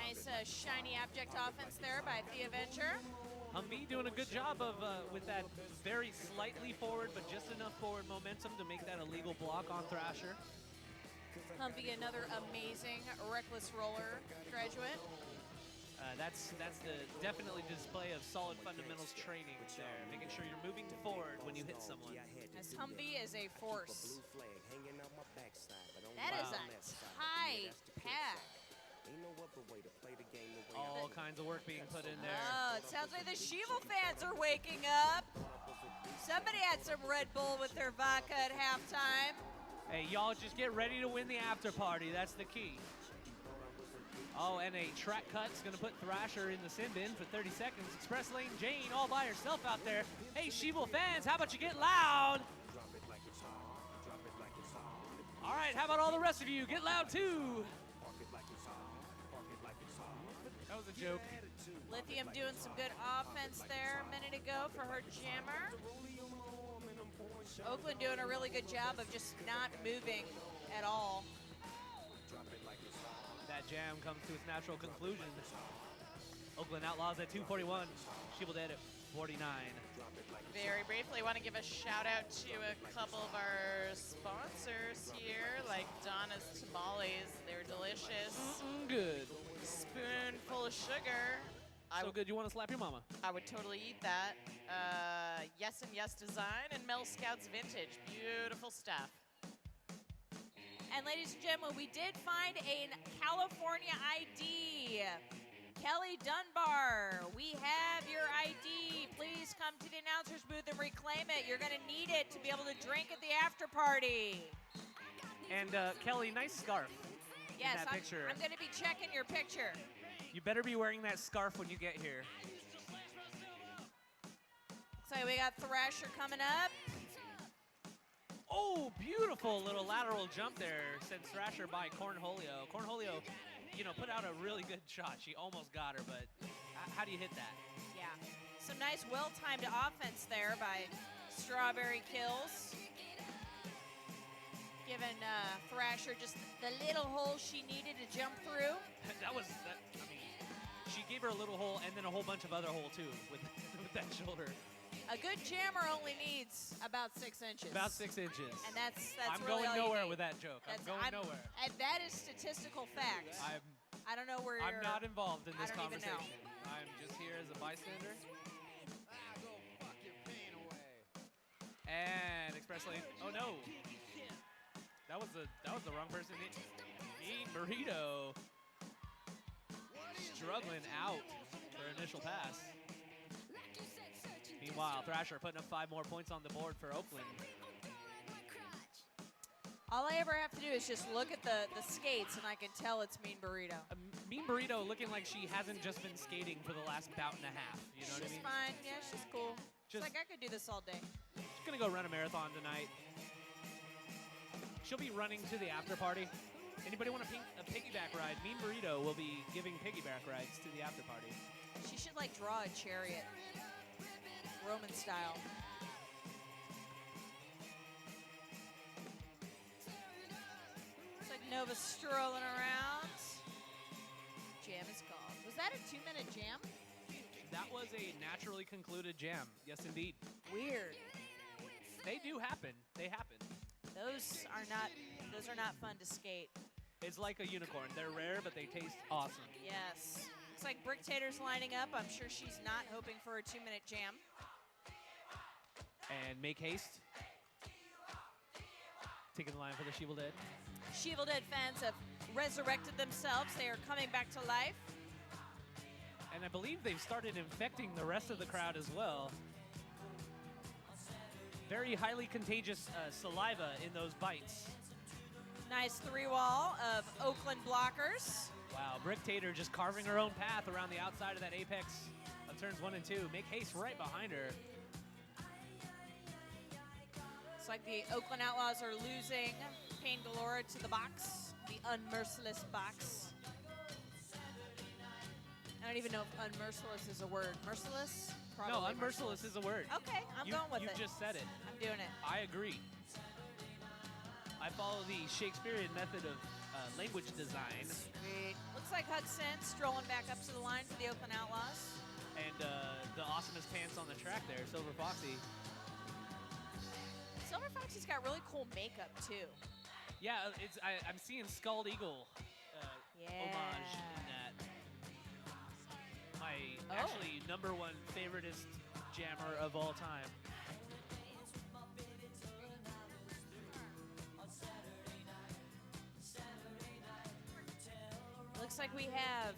Nice shiny abject offense there by the Avenger. Humvee doing a good job of with that very slightly forward, but just enough forward momentum to make that a legal block on Thrasher. Humvee, another amazing Reckless Roller graduate. That's the definitely display of solid fundamentals training there, making sure you're moving forward when you hit someone. As Humvee is a force. That is a tight pack. All kinds of work being put in there. Oh, it sounds like the Sheeval fans are waking up. Somebody had some Red Bull with their vodka at halftime. Hey, y'all just get ready to win the after party. That's the key. Oh, and a track cut's going to put Thrasher in the sin bin for 30 seconds. Express Lane Jane all by herself out there. Hey, Sheeval fans, how about you get loud? All right, how about all the rest of you? Get loud, too. That was a joke. Lithium doing some good offense there a minute ago for her jammer. Oakland doing a really good job of just not moving at all. That jam comes to its natural conclusion. Oakland Outlaws at 241. She Will Dead at 49. Very briefly, want to give a shout out to a couple of our sponsors here, like Donna's Tamales. They're delicious. Good. Spoonful of sugar. So good you want to slap your mama. I would totally eat that. Yes and Yes Design and Mel Scouts Vintage. Beautiful stuff. And ladies and gentlemen, we did find a California ID. Kelly Dunbar, we have your ID. Please come to the announcer's booth and reclaim it. You're going to need it to be able to drink at the after party. And Kelly, nice scarf Yes, in that picture. I'm going to be checking your picture. You better be wearing that scarf when you get here. So we got Thrasher coming up. Oh, beautiful little lateral jump there sent Thrasher by Cornholio. Cornholio, you know, put out a really good shot. She almost got her, but how do you hit that? Yeah. Some nice well-timed offense there by Strawberry Kills. Giving Thrasher just the little hole she needed to jump through. I mean, she gave her a little hole and then a whole bunch of other hole too with that shoulder. A good jammer only needs about 6 inches. About 6 inches. And that's I'm really going all you nowhere need. with that joke. I'm going nowhere. And that is statistical fact. I don't know where I'm not involved in this I don't even conversation. know. I'm just here as a bystander. And express lane. Oh no. That was the wrong person. Mean Burrito struggling out for initial pass. Meanwhile, Thrasher putting up 5 more points on the board for Oakland. All I ever have to do is just look at the skates, and I can tell it's Mean Burrito. Mean Burrito looking like she hasn't just been skating for the last bout and a half. You know what I mean? She's fine. Yeah, she's cool. She's Just- like, I could do this all day. She's going to go run a marathon tonight. She'll be running to the after party. Anybody want a piggyback ride? Mean Burrito will be giving piggyback rides to the after party. She should, like, draw a chariot. Roman style. Looks like Nova strolling around. Jam is called. Was that a 2-minute jam? That was a naturally concluded jam. Yes, indeed. Weird. They do happen. They happen. Those are not fun to skate. It's like a unicorn. They're rare, but they taste awesome. Yes. Looks like Brick Tater's lining up. I'm sure she's not hoping for a 2-minute jam. And make haste. Taking the line for the Sheevil Dead. Sheevil Dead fans have resurrected themselves. They are coming back to life. And I believe they've started infecting the rest of the crowd as well. Very highly contagious saliva in those bites. Nice 3-wall of Oakland blockers. Wow, Brick Tater just carving her own path around the outside of that apex of turns 1 and 2. Make haste right behind her. It's like the Oakland Outlaws are losing Pain Galore to the box, the unmerciless box. I don't even know if unmerciless is a word. Merciless? Probably No, unmerciless is a word. Okay, I'm going with you it. just said it. I'm doing it. I agree. I follow the Shakespearean method of language design. Sweet. Looks like Hudson strolling back up to the line for the Oakland Outlaws. And the awesomest pants on the track there, Silver Foxy. Silver Foxy's got really cool makeup too. Yeah, I'm seeing Scald Eagle Yeah. homage in that. My actually #1 favoriteest jammer of all time. Looks like we have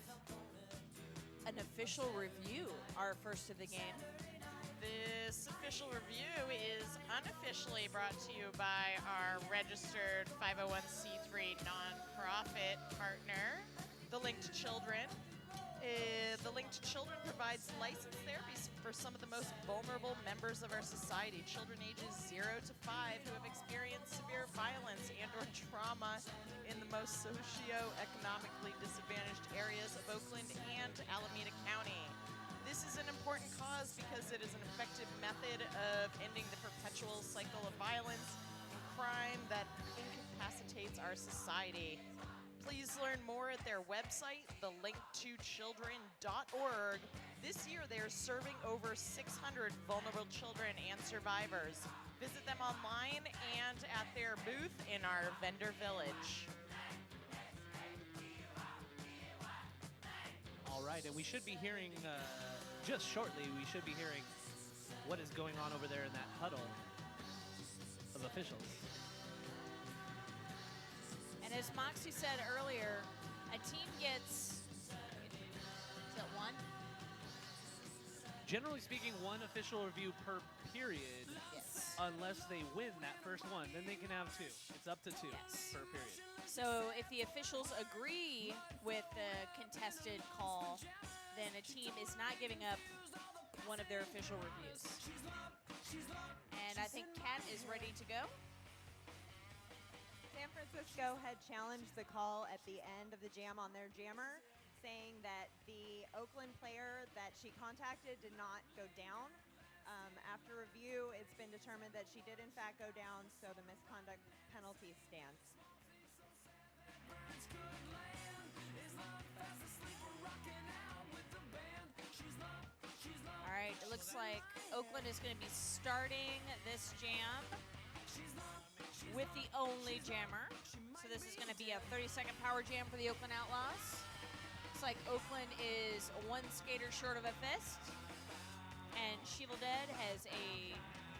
an official review, our first of the game. This official review is unofficially brought to you by our registered 501c3 nonprofit partner, The Link to Children. The Link to Children provides licensed therapies for some of the most vulnerable members of our society, children ages 0 to 5 who have experienced severe violence and or trauma in the most socioeconomically disadvantaged areas of Oakland and Alameda County. This is an important cause because it is an effective method of ending the perpetual cycle of violence and crime that incapacitates our society. Please learn more at their website, thelinktochildren.org. This year, they are serving over 600 vulnerable children and survivors. Visit them online and at their booth in our vendor village. All right, and we should be hearing, just shortly, we should be hearing what is going on over there in that huddle of officials. And as Moxie said earlier, a team gets, is it 1? generally speaking, one official review per period, Yes. unless they win that first one. Then they can have 2. It's up to 2 Yes. per period. So if the officials agree with the contested call, then a team is not giving up one of their official reviews. And I think Kat is ready to go. San Francisco had challenged the call at the end of the jam on their jammer, saying that the Oakland player that she contacted did not go down. After review, it's been determined that she did in fact go down, so the misconduct penalty stands. All right, it looks like Oakland is going to be starting this jam with the only jammer. So this is going to be a 30-second power jam for the Oakland Outlaws. Looks like Oakland is one skater short of a fist, and Sheevil Dead has a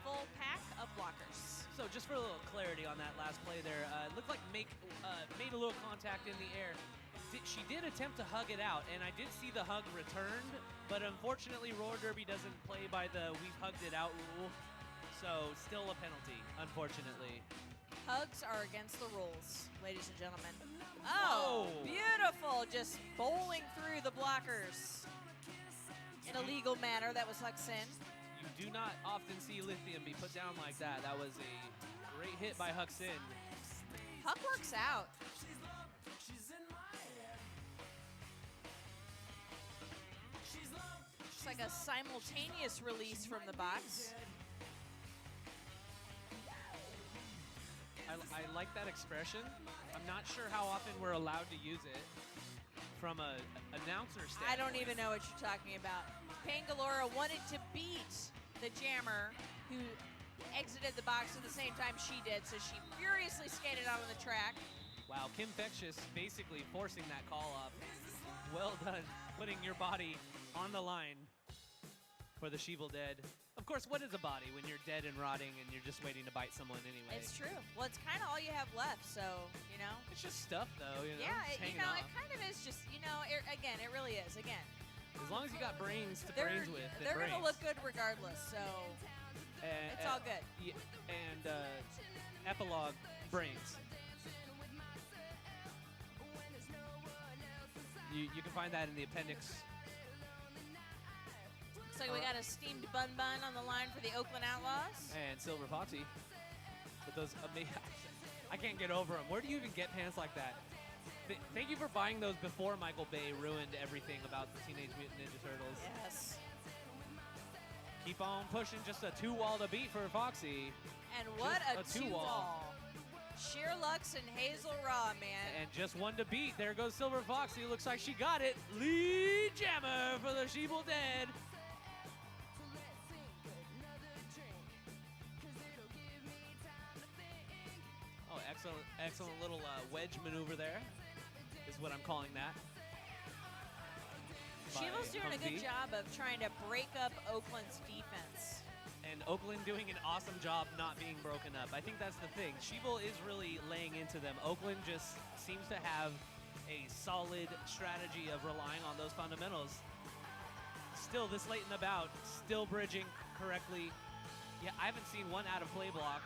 full pack of blockers. So just for a little clarity on that last play there, it looked like made a little contact in the air. She did attempt to hug it out, and I did see the hug returned, but unfortunately roller derby doesn't play by the we've hugged it out rule, so still a penalty, unfortunately. Hugs are against the rules, ladies and gentlemen. Oh, beautiful, just bowling through the blockers in a legal manner. That was Huxin. You do not often see Lithium be put down like that. That was a great hit by Huxin. Huck works out. It's like a simultaneous release from the box. I like that expression. I'm not sure how often we're allowed to use it from a announcer standpoint. I don't even know what you're talking about. Pangalora wanted to beat the jammer who exited the box at the same time she did, so she furiously skated out on the track. Wow, Kim Fectious basically forcing that call off. Well done, putting your body on the line for the Sheevil Dead. Of course, what is a body when you're dead and rotting and you're just waiting to bite someone anyway? It's true. Well, it's kind of all you have left, so, you know. It's just stuff, though, you know? Yeah, just you hanging know, off. it kind of is just, you know, again, it really is. Again, As long as you got brains to they're brains with, they're going to look good regardless, so it's all good. Yeah, and epilogue brains. You can find that in the appendix. Looks like we got a steamed bun bun on the line for the Oakland Outlaws. And Silver Foxy with those amazing. I can't get over them. Where do you even get pants like that? Thank you for buying those before Michael Bay ruined everything about the Teenage Mutant Ninja Turtles. Yes. Keep on pushing, just a 2-wall to beat for Foxy. And what Just a a 2-wall. two-wall. Sheer Lux and Hazel Raw, man. And just one to beat. There goes Silver Foxy. Looks like she got it. Lead jammer for the Sheevil Dead. Oh, excellent little wedge maneuver there, is what I'm calling that. Sheevil's by doing a good Humvee. job of trying to break up Oakland's defense. And Oakland doing an awesome job not being broken up. I think that's the thing. Sheevil is really laying into them. Oakland just seems to have a solid strategy of relying on those fundamentals. Still this late in the bout, still bridging correctly. Yeah, I haven't seen one out of play block.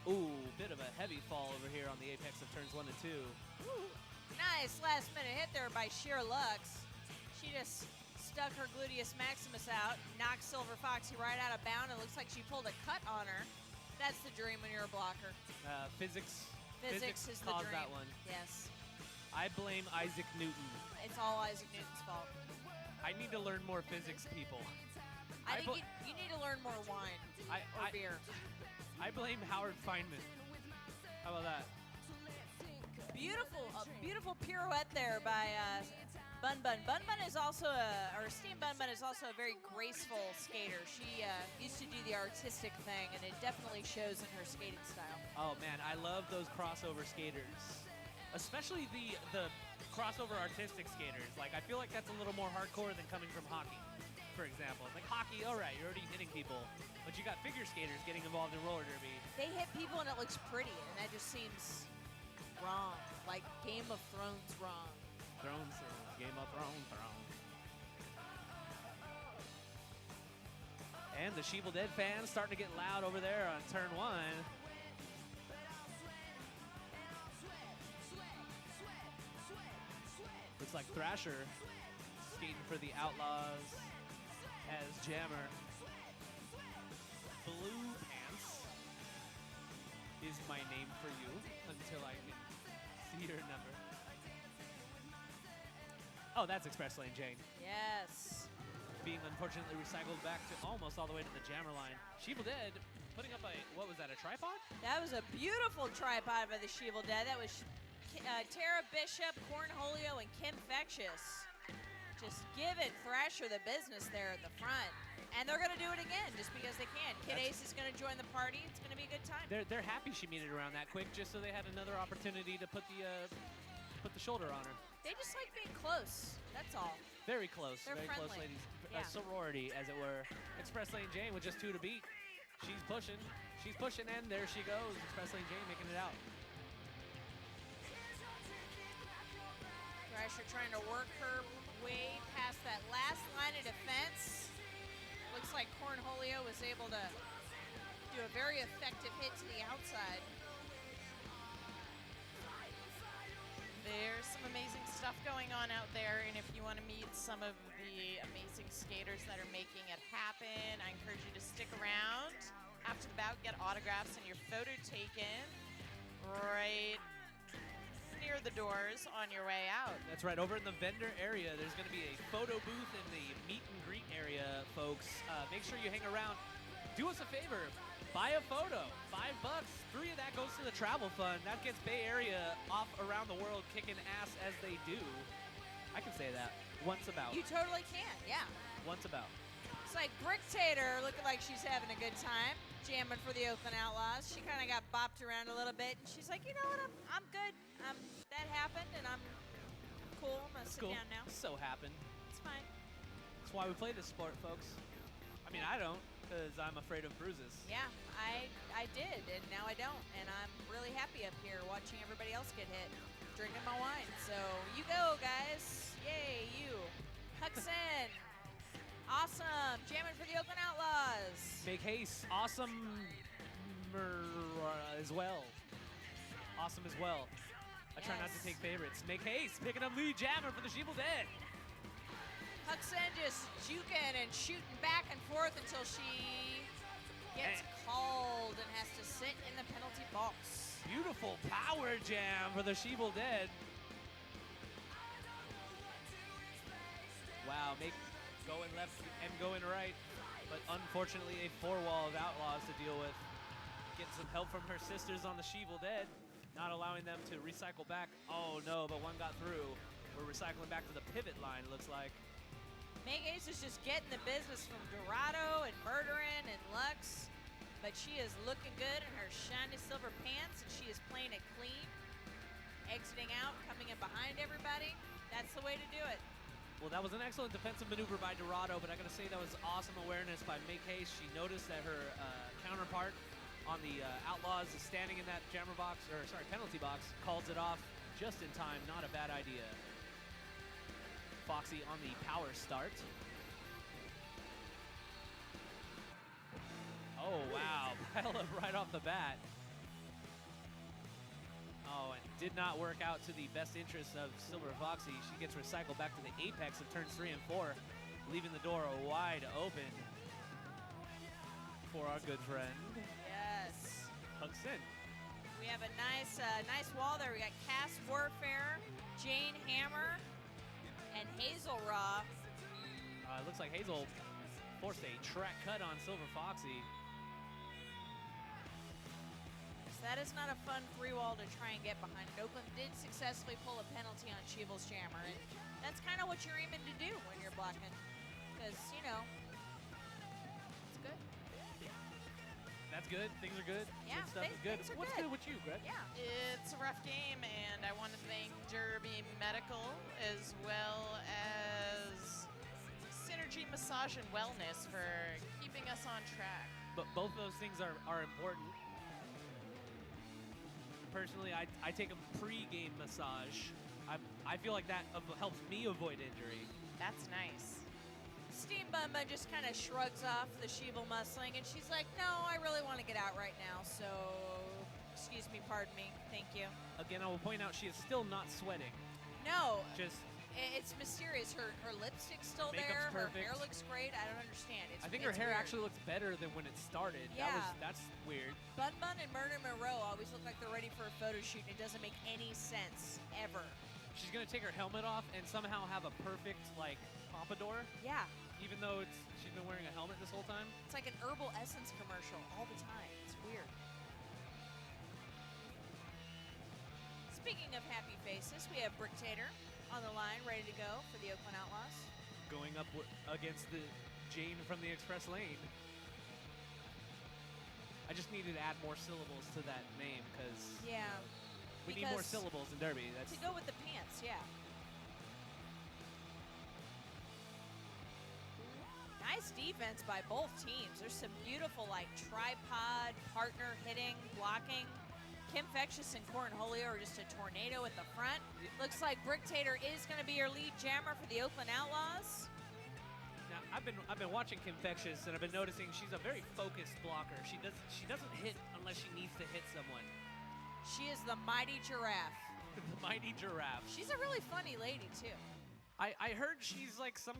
Ooh, bit of a heavy fall over here on the apex of turns 1 and 2. Ooh, nice last minute hit there by Sheer Lux. She just stuck her gluteus maximus out, knocked Silver Foxy right out of bound. It looks like she pulled a cut on her. That's the dream when you're a blocker. Physics Physics is the caused dream. that one. Yes. I blame Isaac Newton. It's all Isaac Newton's fault. I need to learn more physics, people. I think you need to learn more wine or beer. I blame Howard Feynman. How about that? Beautiful pirouette there by Bun Bun. Bun Bun is also Steam Bun Bun is also a very graceful skater. She used to do the artistic thing, and it definitely shows in her skating style. Oh man, I love those crossover skaters, especially the crossover artistic skaters. Like I feel like that's a little more hardcore than coming from hockey, for example. Like hockey, all right, you're already hitting people, but you got figure skaters getting involved in roller derby. They hit people and it looks pretty, and that just seems wrong, like Game of Thrones wrong. Game of Thrones. And the Sheeple Dead fans starting to get loud over there on turn 1. Looks like Thrasher skating for the Outlaws as Jammer. Blue Pants is my name for you until I see your number. Oh, that's Express Lane Jane. Yes. Being unfortunately recycled back to almost all the way to the Jammer line. Sheeple Dead putting up a, what was that, a tripod? That was a beautiful tripod by the Sheeple Dead. That was Tara Bishop, Cornholio, and Kim Fectious. Just giving Thrasher the business there at the front. And they're going to do it again just because they can. Kid Ace is going to join the party. It's going to be a good time. They're happy she made it around that quick just so they had another opportunity to put the shoulder on her. They just like being close. That's all. Very close. They're very friendly. close ladies. Yeah. A sorority, as it were. Express Lane Jane with just 2 to beat. She's pushing. She's pushing, and there she goes. Express Lane Jane making it out. Thrasher trying to work her way past that last line of defense. Looks like Cornholio was able to do a very effective hit to the outside. There's some amazing stuff going on out there, and if you want to meet some of the amazing skaters that are making it happen, I encourage you to stick around. After the bout, get autographs and your photo taken right near the doors on your way out. That's right. Over in the vendor area, there's going to be a photo booth in the meet and greet area, folks. Make sure you hang around. Do us a favor. Buy a photo. $5. 3 of that goes to the travel fund. That gets Bay Area off around the world kicking ass as they do. I can say that. Once about. You totally can, yeah. Once about. It's like Brick Tater looking like she's having a good time, jamming for the Oakland Outlaws. She kind of got bopped around a little bit, and she's like, you know what, I'm good. That happened, and I'm cool. I'm going to sit Cool. down now. So happened. It's fine. That's why we play this sport, folks. I mean, I don't, because I'm afraid of bruises. Yeah, I did, and now I don't. And I'm really happy up here watching everybody else get hit, drinking my wine. So you go, guys. Yay, you. Huxon. Awesome. Jamming for the Oakland Outlaws. Make haste. Awesome as well. Awesome as well. I try not to Yes. take favorites. Make haste. Picking up lead Jammer for the Sheeple Dead. Huxon just juking and shooting back and forth until she gets called and has to sit in the penalty box. Beautiful power jam for the Sheeple Dead. Wow, make going left and going right. But unfortunately, a 4-wall of Outlaws to deal with. Getting some help from her sisters on the Sheeple Dead. Not allowing them to recycle back. Oh no, but one got through. We're recycling back to the pivot line, looks like. Meg Ace is just getting the business from Dorado and Murderin and Lux, but she is looking good in her shiny silver pants, and she is playing it clean, exiting out, coming in behind everybody. That's the way to do it. Well, that was an excellent defensive maneuver by Dorado, but I gotta say that was awesome awareness by Make Haste. She noticed that her counterpart on the Outlaws is standing in that jammer box, or sorry, penalty box, calls it off just in time. Not a bad idea. Foxy on the power start. Oh, wow. Pile up right off the bat. Oh, and did not work out to the best interest of Silver Foxy. She gets recycled back to the apex of turns 3 and 4, leaving the door wide open for our good friend. Yes. Huxon. We have a nice wall there. We got Cass Warfare, Jane Hammer, and Hazel Raw. It looks like Hazel forced a track cut on Silver Foxy. So that is not a fun 3-wall to try and get behind. Oakland did successfully pull a penalty on Sheeville's Jammer, and that's kind of what you're aiming to do when you're blocking, because, you know, it's good. That's good. Things are good. Yeah, good stuff is good. things are What's good. good with you, Greg? Yeah. It's a rough game, and I want to thank Derby Medical as well as Synergy Massage and Wellness for keeping us on track. But both those things are important. Personally, I take a pre-game massage. I feel like that helps me avoid injury. That's nice. Christine Bumba just kind of shrugs off the Sheeval muscling, and she's like, no, I really want to get out right now, so excuse me, pardon me, thank you. Again, I will point out she is still not sweating. No, Just, it's mysterious. Her lipstick's still Makeup's there. perfect. Her hair looks great. I don't understand. I think her it's hair weird. actually looks better than when it started. Yeah. That's weird. Bun Bun and Murder Monroe always look like they're ready for a photo shoot, and it doesn't make any sense ever. She's gonna take her helmet off and somehow have a perfect like pompadour, Yeah, even though she's been wearing a helmet this whole time. it's like an herbal essence commercial all the time. It's weird. Speaking of happy faces, we have Brick Tater on the line, ready to go for the Oakland Outlaws. Going up against the Jane from the Express Lane. I just needed to add more syllables to that name because Yeah. we need more because syllables in Derby. That's to go with the pants, yeah. Nice defense by both teams. There's some beautiful, like, tripod, partner hitting, blocking. Kim Fectious and Cornholio are just a tornado at the front. Looks like Brick Tater is going to be your lead jammer for the Oakland Outlaws. Now, I've been watching Kim Fectious and I've been noticing she's a very focused blocker. She doesn't hit unless she needs to hit someone. She is the mighty giraffe. The mighty giraffe. She's a really funny lady, too. I heard she's like some